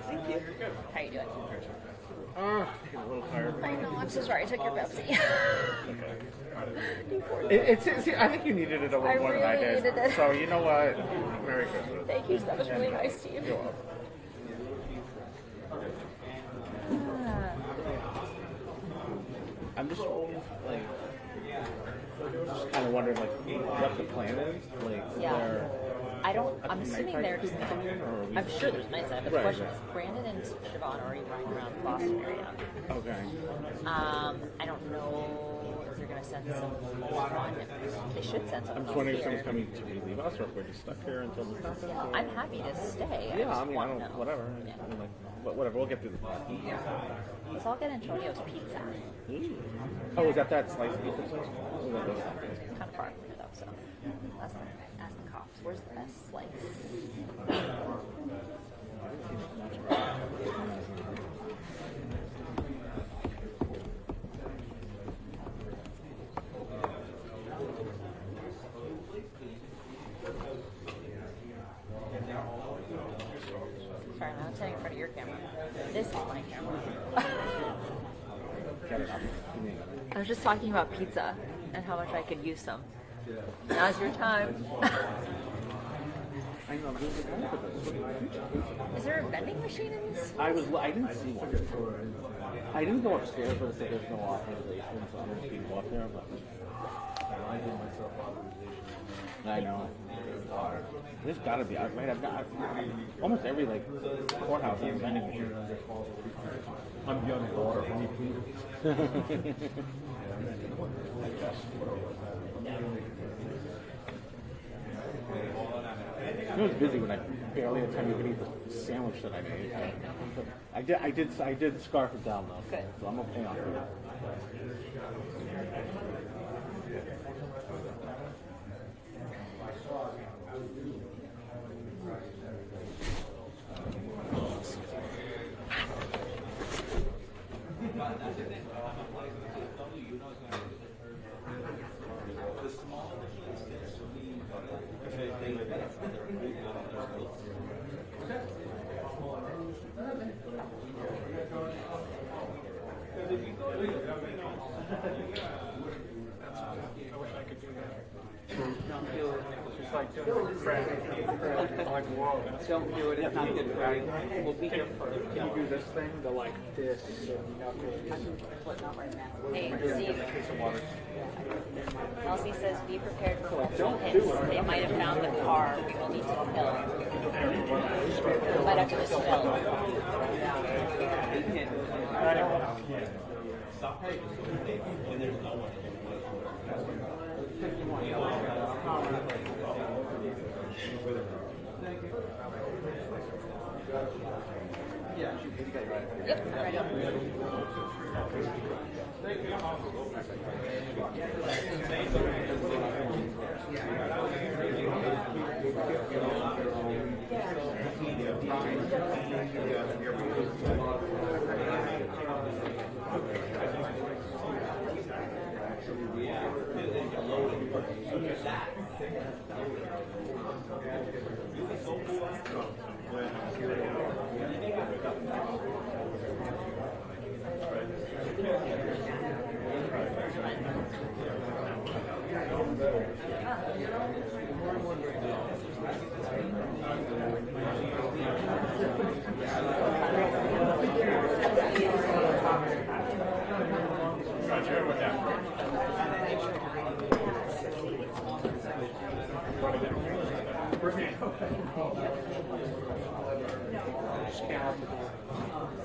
Thank you. How you doing? A little tired. I know. I'm so sorry. I took your Pepsi. See, I think you needed it a little more than I did. Needed it. So you know what? Merry Christmas. Thank you. That was really nice to you. You're welcome. I'm just like, kind of wondering like what the plan is. Like, Yeah. I'm assuming they're just I'm sure there's nights out, but the question is, Brandon and Siobhan are already running around the Boston area. Okay. I don't know if they're going to send someone. They should send someone. I'm just wondering if someone's coming to relieve us or if we're just stuck here until this happens. Yeah, I'm happy to stay. Yeah, just I want to don't, know. whatever. Yeah. I mean, like, whatever, we'll get through Let's all get Antonio's pizza. this. Oh, is that slice pizza place? Oh, that is. Kind of far from here, though, so that's the cops. Where's the best slice? Sorry, I'm not standing in front of your camera. This is my camera. I was just talking about pizza and how much I could use some. Now's your time. Is there a vending machine in this? I didn't see one. I didn't go upstairs, but it said there's no authorization, so I'm just people up there. But I did myself authorization. I know. There's got to be. Right? I've got almost every courthouse has a vending machine. I'm beyond the water. Can you please? It was busy when I barely had time to eat the sandwich that I made. I did scarf it down though. Good. So I'm okay on it. I wish I could do that. Don't do it. It's just like doing crack. Like, whoa. Don't do it. It's not good for you. We'll be here for it. Can you do this thing? The like this and knuckles. Hey, Steve. Elsie says, be prepared for multiple hits. They might have found the car. We will need to fill. We might have to just fill. Yep, I'm ready.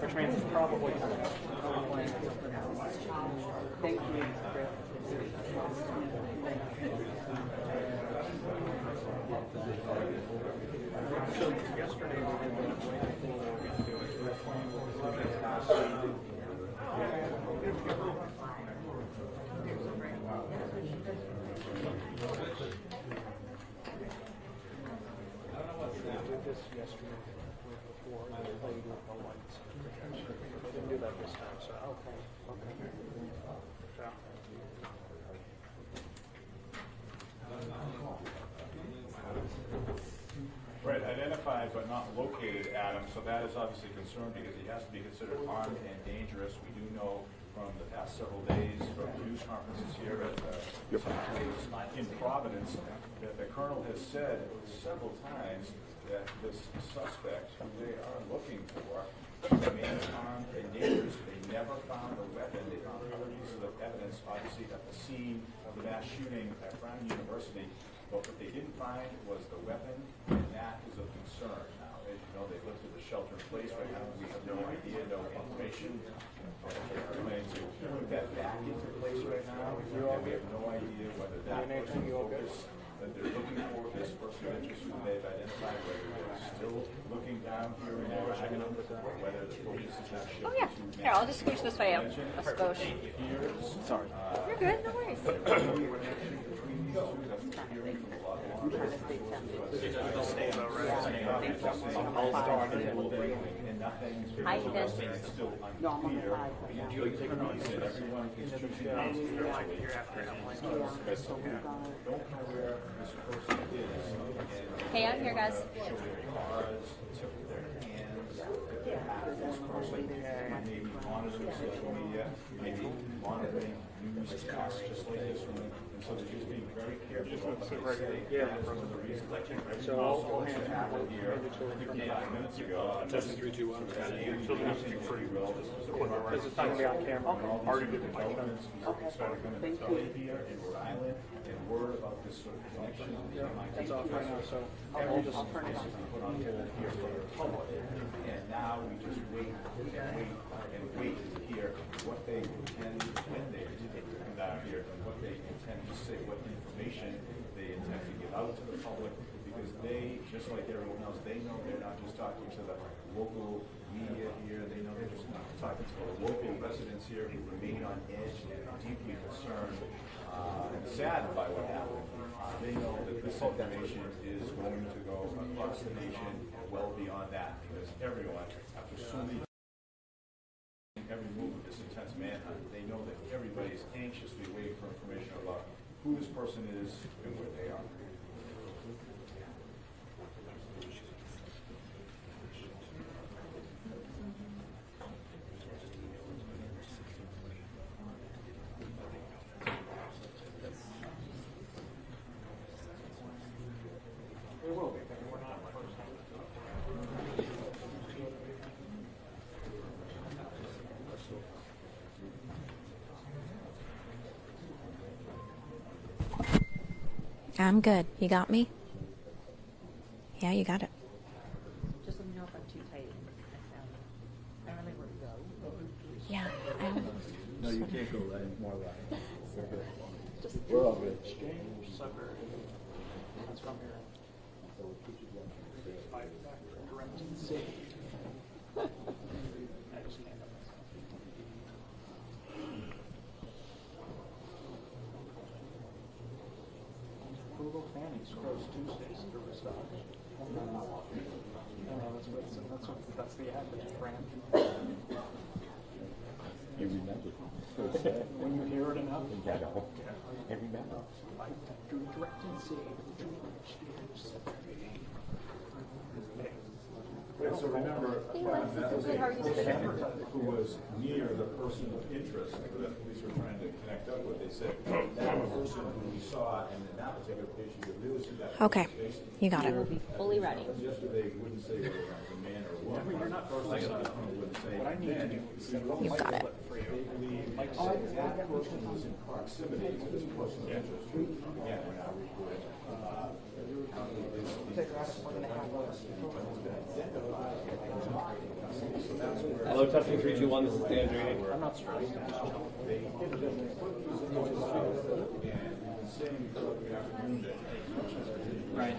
Which means it's probably thank you. So yesterday we did this yesterday before they played with the lights. They didn't do that this time, so okay. So. Right, identified but not located Adam, so that is obviously a concern because he has to be considered armed and dangerous. We do know from the past several days from news conferences here at in Providence that the colonel has said several times that this suspect who they are looking for remains armed and dangerous. They never found a weapon. They found other pieces of evidence, obviously, at the scene of the mass shooting at Brown University. But what they didn't find was the weapon, and that is of concern. Now, as you know, they lifted the shelter in place right now. We have no idea, no information. They're planning to put that back into place right now. And we have no idea whether that person focus that they're looking for, this person of interest who they've identified, whether they're still looking down here in Oregon, or whether the focus is not shifting Oh, yeah. Here, I'll just scooch this way up. A skosh. Sorry. You're good, no worries. Hi, Ethan. No, I'm on the side. Hey, I'm here, guys. Maybe monitoring social media, maybe monitoring news casts just like this one. And so they're just being very careful about what they say. Yeah, for the reasons I think so I'll hand happened here 5 minutes ago. Testing 3, 2, 1. Because it's not going to be on camera. Already did the mic. Thank you. Here in Rhode Island, and word about this sort of connection. That's off right now, so I'll just put on hold here for the public. And now we just wait and wait to hear what they intend, when they intend to come down here, and what they intend to say, what information they intend to give out to the public, because they, just like everyone else, they know they're not just talking to the local media here, they know they're just not talking to the local residents here who remain on edge and deeply concerned and saddened by what happened. They know that this information is going to go across the nation well beyond that, because everyone, after so many every move of this intense manhunt, they know that everybody is anxiously waiting for information about who this person is and where they are. I'm good. You got me? Yeah, you got it. Just let me know if I'm too tight. I don't know where to go. Yeah. No, you can't go right more left. Just We're all good. Exchange sucker. That's from here. Fight back direct to the sea. I just can't help myself. Google Fanny's closed Tuesdays to restock. I know that's the ad that brand. You remember. So sad. When you hear it enough. Yeah, I know. I remember. Fight back direct to the sea. Exchange sucker. So remember, that was a tenant who was near the person of interest that the police were trying to connect up with. They said that person who we saw in that particular picture, you really see that. Okay. You got it. We'll be fully ready. Yesterday wouldn't say whether it was a man or a woman. You're not first. Wouldn't say What I need to do is set up You got it. for you. they believe that person was in proximity to this person of interest. Again, we're not recording. Hello, testing 3, 2, 1. This is Dan Draney. I'm not stressed. I'm just chilling. Right.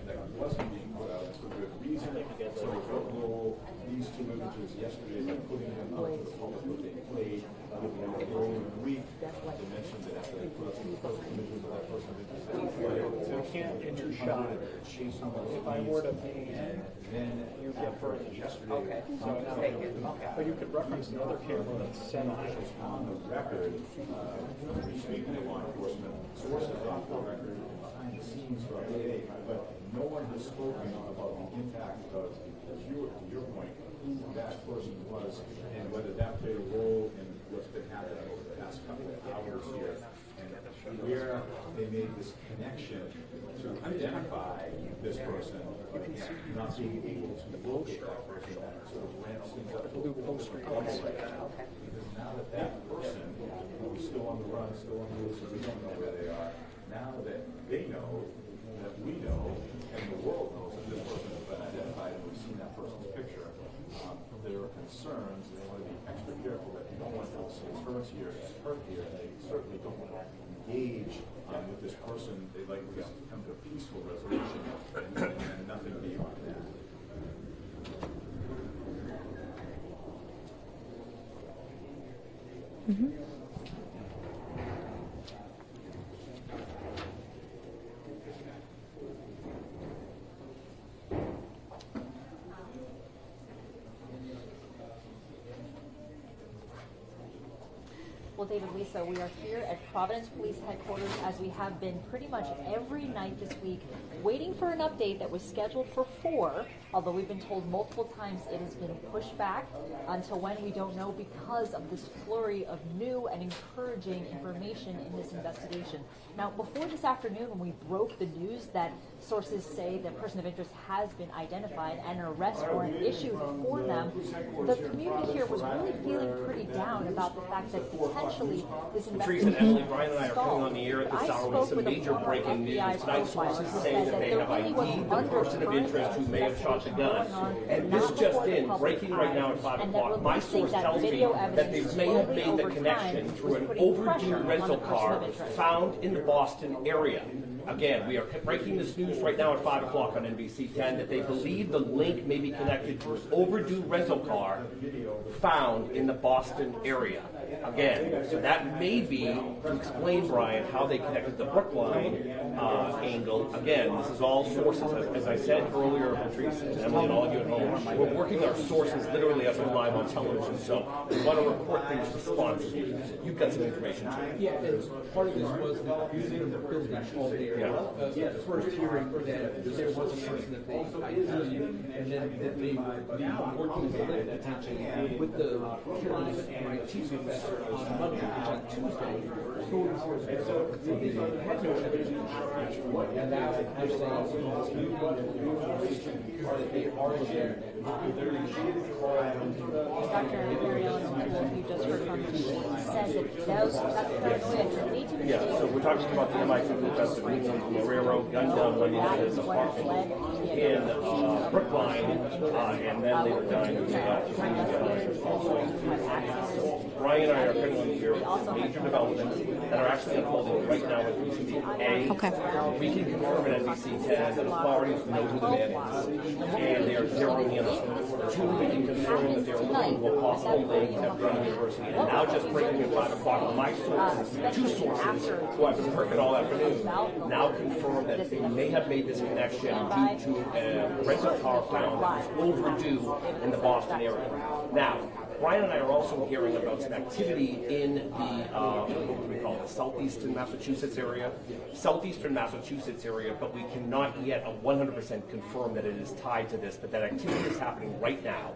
That wasn't being put out for good reason. So we don't know these two images yesterday by putting them out for the public what they played with the earlier week. They mentioned that they put up some images of that person. You can't in your shot. If I were to pay, you get further. Okay. But you could reference another camera that's set On the record, we speak to law enforcement sources off the record, behind the scenes for AA, but no one has spoken about the impact of, to your point, who that person was and whether that played a role in what's been happening over the past couple of hours here. And where they made this connection to identify this person, but not being able to locate that person, that sort of ramps things up to a poster level right now. Because now that that person who's still on the run, still on the loose, and we don't know where they are, now that they know, that we know, and the world knows that this person has been identified and we've seen that person's picture, there are concerns, and they want to be extra careful that no one else gets hurt here, and they certainly don't want to engage with this person. They'd like to come to a peaceful resolution and nothing beyond that. Mm-hmm. Well, David, Lisa, we are here at Providence Police Headquarters as we have been pretty much every night this week, waiting for an update that was scheduled for 4, although we've been told multiple times it has been pushed back until when we don't know because of this flurry of new and encouraging information in this investigation. Now, before this afternoon, when we broke the news that sources say the person of interest has been identified and an arrest warrant issued for them, the community here was really feeling pretty down about the fact that potentially this Teresa and investigation Emily, Brian and I are coming on the air at this hour with some major breaking news. Tonight, sources say that they have ID'd the person of interest who may have shot the gun. And this just in, breaking right now at 5 o'clock. My source tells me that they may have made the connection through an overdue rental car found in the Boston area. Again, we are breaking this news right now at 5 o'clock on NBC 10 that they believe the link may be connected to an overdue rental car found in the Boston area. Again, so that may be to explain, Brian, how they connected the Brookline angle. Again, this is all sources. As I said earlier, Patrice and Emily and all of you at home, we're working our sources literally as we're live on television. So we want to report things responsibly. You've got some information too. Yeah, part of this was the using the building all day. The first hearing that there was a person that they identified, and then that they would be working with the potentially with the hearing my chief professor on Monday, on Tuesday. So they had no evidence, and now they're saying that they are legitimate. Dr. Ariel, who you just heard from, said that Yeah, so we're talking about the MIT professor meeting on the railroad, gunned down, went into his apartment in Brookline, and then they were dying of Brian and I are putting on here major developments that are actually unfolding right now as we speak. We can confirm at NBC 10 that authorities know who the man is, and they are zeroing in on it. 2, we can confirm that they are looking for possible things at Brown University. And now just breaking at 5 o'clock, my sources, 2 sources who I've been working all afternoon, now confirm that they may have made this connection due to a rental car found that was overdue in the Boston area. Now, Brian and I are also hearing about some activity in the, what do we call it, southeastern Massachusetts area, but we cannot yet 100% confirm that it is tied to this, but that activity is happening right now.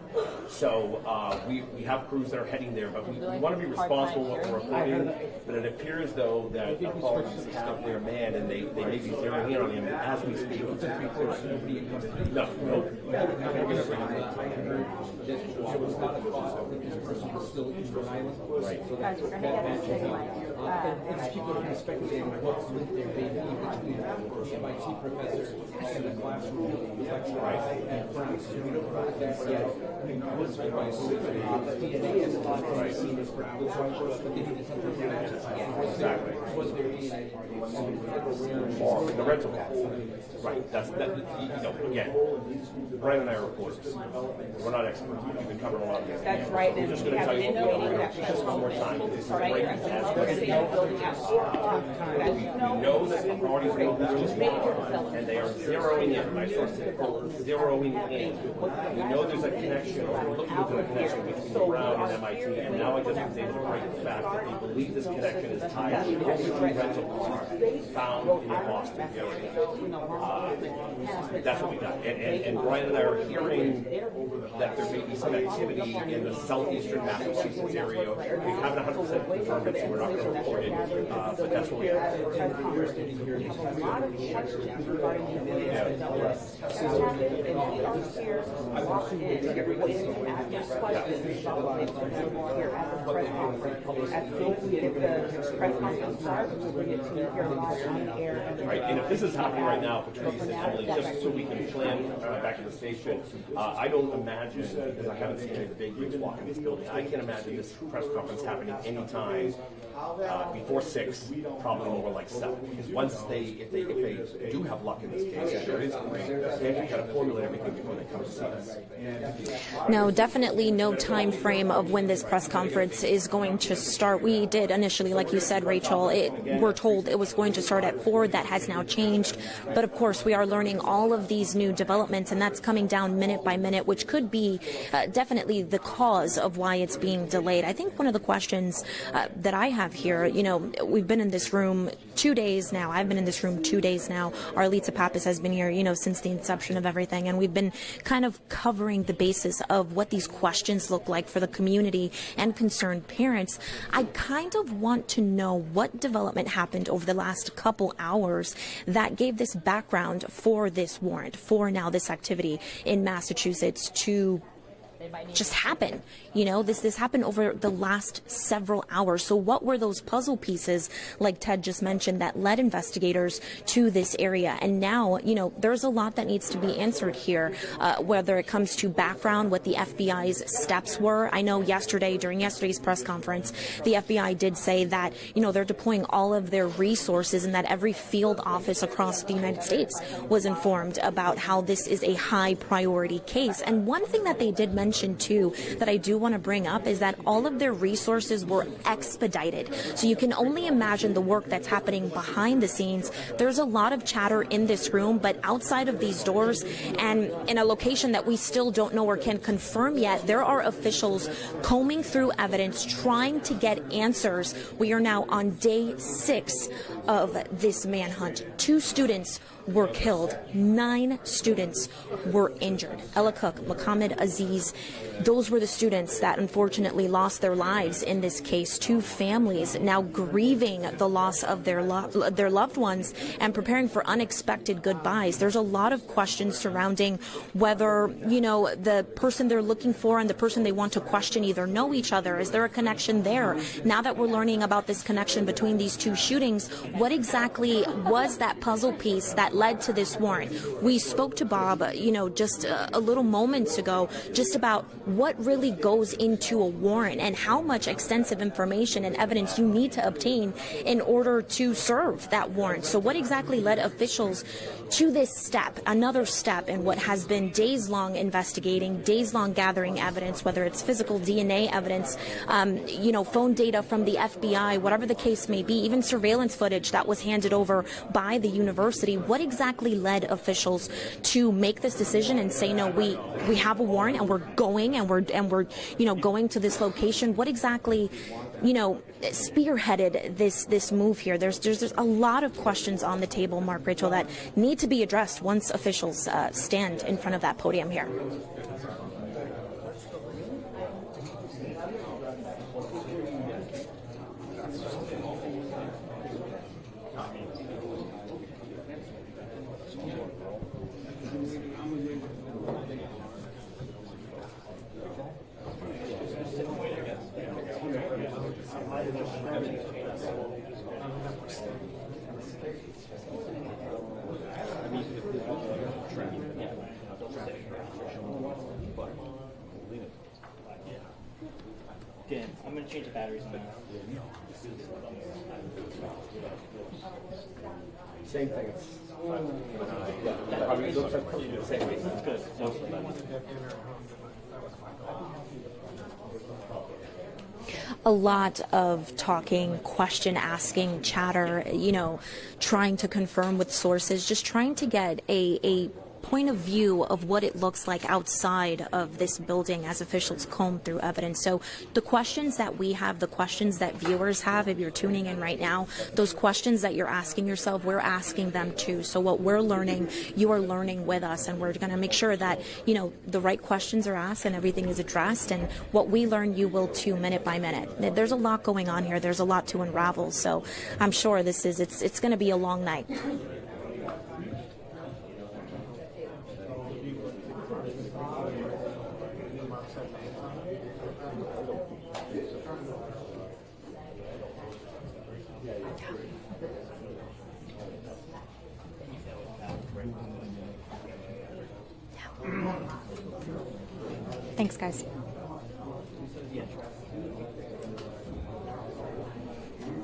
So we have crews that are heading there, but we want to be responsible for what we're reporting, but it appears, though, that authorities have their man, and they may be zeroing in on him as we speak. No. Still in Rhode Island. Right. Guys, we're going to get a signal. And just people are speculating what link there may be between the MIT professor and the classroom and France. We don't know that yet. I mean, what's the device? DNA is not seen as but they need to sometimes match. Exactly. Was there DNA? Or the rental car. Right. That's that. Again, Brian and I are reporters. We're not experts. We've been covering a lot of this. That's right. We're just going to tell you what we know. We're going to just one more time. This is great. We know that the authorities know who this is, and they are zeroing in. My source said, zeroing in. We know there's a connection, or we're looking into a connection between Brown and MIT, and now I just was able to break the fact that they believe this connection is tied to a rental car found in the Boston area. That's what we got. And Brian and I are hearing that there may be some activity in the southeastern Massachusetts area. We haven't 100% confirmed it, so we're not going to report it, but that's what we have. Right, and if this is happening right now, Patrice and Emily, just so we can plan back at the station, I don't imagine, because I haven't seen any of the big wigs walk in this building, I can't imagine this press conference happening anytime before 6, probably more like 7. Because once if they do have luck in this case, if there is rain, they have to kind of formulate everything before they come to see us. No, definitely no time frame of when this press conference is going to start. We did initially, like you said, Rachel, we're told it was going to start at 4. That has now changed. But of course, we are learning all of these new developments, and that's coming down minute by minute, which could be definitely the cause of why it's being delayed. I think one of the questions that I have here, we've been in this room 2 days now. I've been in this room 2 days now. Arlita Pappas has been here, since the inception of everything, and we've been kind of covering the basis of what these questions look like for the community and concerned parents. I kind of want to know what development happened over the last couple hours that gave this background for this warrant, for now this activity in Massachusetts to just happen. This happened over the last several hours. So what were those puzzle pieces, like Ted just mentioned, that led investigators to this area? And now, there's a lot that needs to be answered here, whether it comes to background, what the FBI's steps were. I know during yesterday's press conference, the FBI did say that, they're deploying all of their resources and that every field office across the United States was informed about how this is a high priority case. And one thing that they did mention too that I do want to bring up is that all of their resources were expedited. So you can only imagine the work that's happening behind the scenes. There's a lot of chatter in this room, but outside of these doors and in a location that we still don't know or can confirm yet, there are officials combing through evidence, trying to get answers. We are now on day 6 of this manhunt. 2 students were killed. 9 students were injured. Ella Cook, Muhammad Aziz, those were the students that unfortunately lost their lives in this case. 2 families now grieving the loss of their loved ones and preparing for unexpected goodbyes. There's a lot of questions surrounding whether, you know, the person they're looking for and the person they want to question either know each other. Is there a connection there? Now that we're learning about this connection between these 2 shootings, what exactly was that puzzle piece that led to this warrant? We spoke to Bob, you know, just a little moments ago, just about what really goes into a warrant and how much extensive information and evidence you need to obtain in order to serve that warrant. So what exactly led officials to this step, another step in what has been days-long investigating, days-long gathering evidence, whether it's physical DNA evidence, you know, phone data from the FBI, whatever the case may be, even surveillance footage that was handed over by the university. What exactly led officials to make this decision and say, no, we have a warrant and we're going and we're you know, going to this location? What exactly, you know, spearheaded this move here? There's a lot of questions on the table, Mark, Rachel, that need to be addressed once officials stand in front of that podium here. I'm going to change the batteries on that. Same thing. Probably looks like the same way. Good. A lot of talking, question asking, chatter, you know, trying to confirm with sources, just trying to get a point of view of what it looks like outside of this building as officials comb through evidence. So the questions that we have, the questions that viewers have, if you're tuning in right now, those questions that you're asking yourself, we're asking them too. So what we're learning, you are learning with us, and we're going to make sure that, you know, the right questions are asked and everything is addressed, and what we learn, you will too, minute by minute. There's a lot going on here. There's a lot to unravel. So I'm sure it's going to be a long night. Thanks, guys.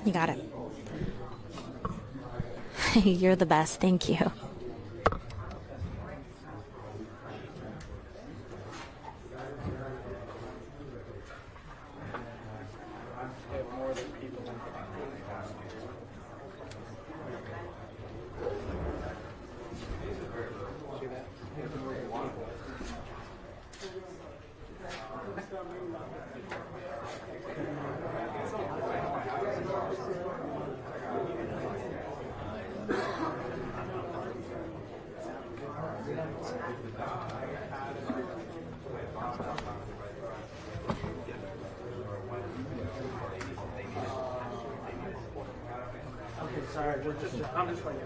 You got it. You're the best. Thank you. Sorry, I'm just waiting.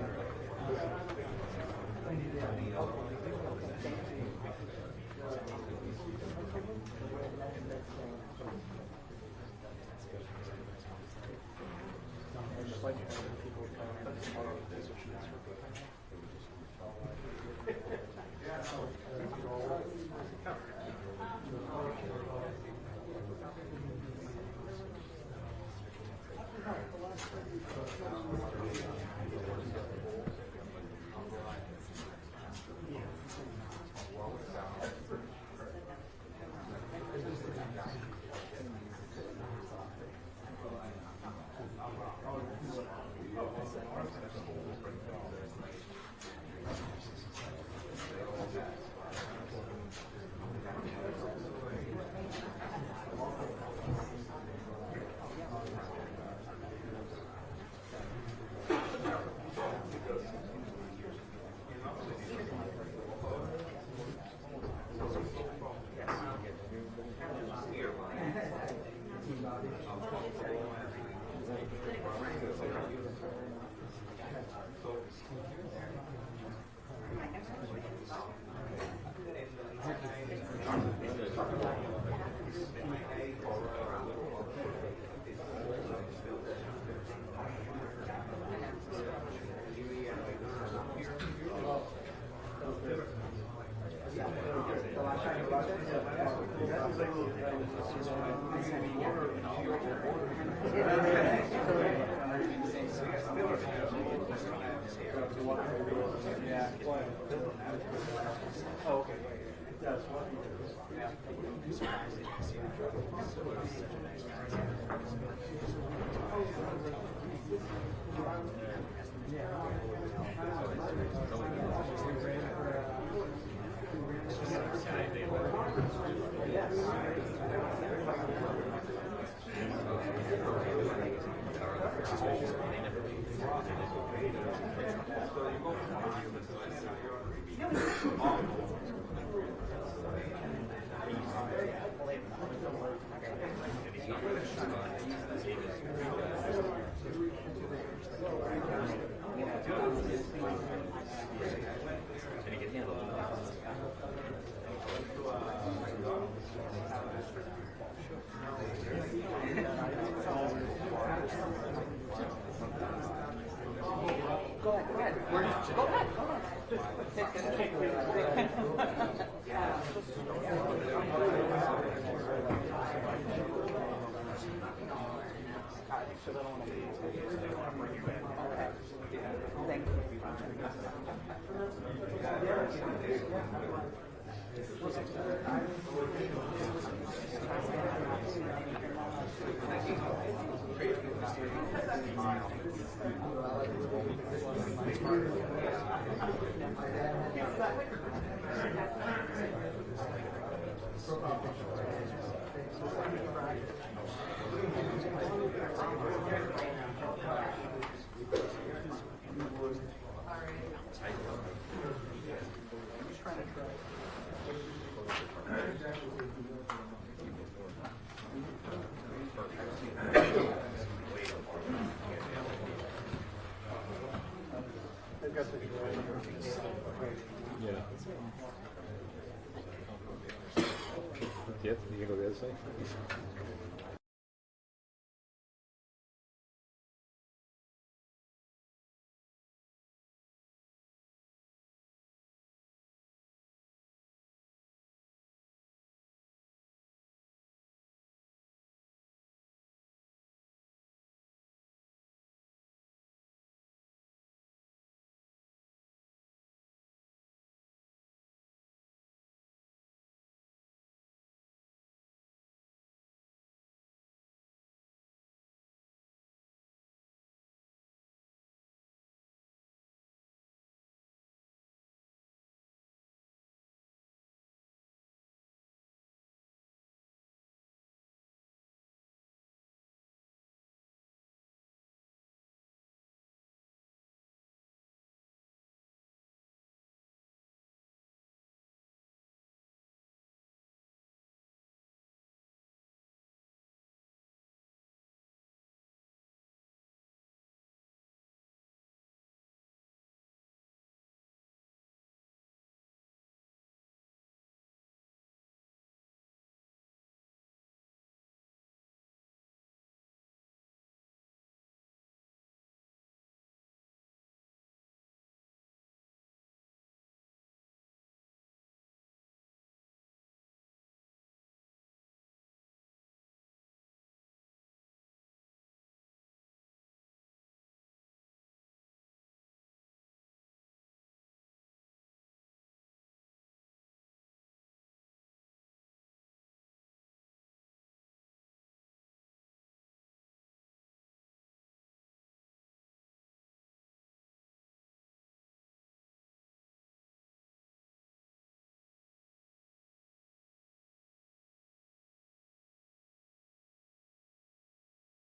Yep, you can go the other side.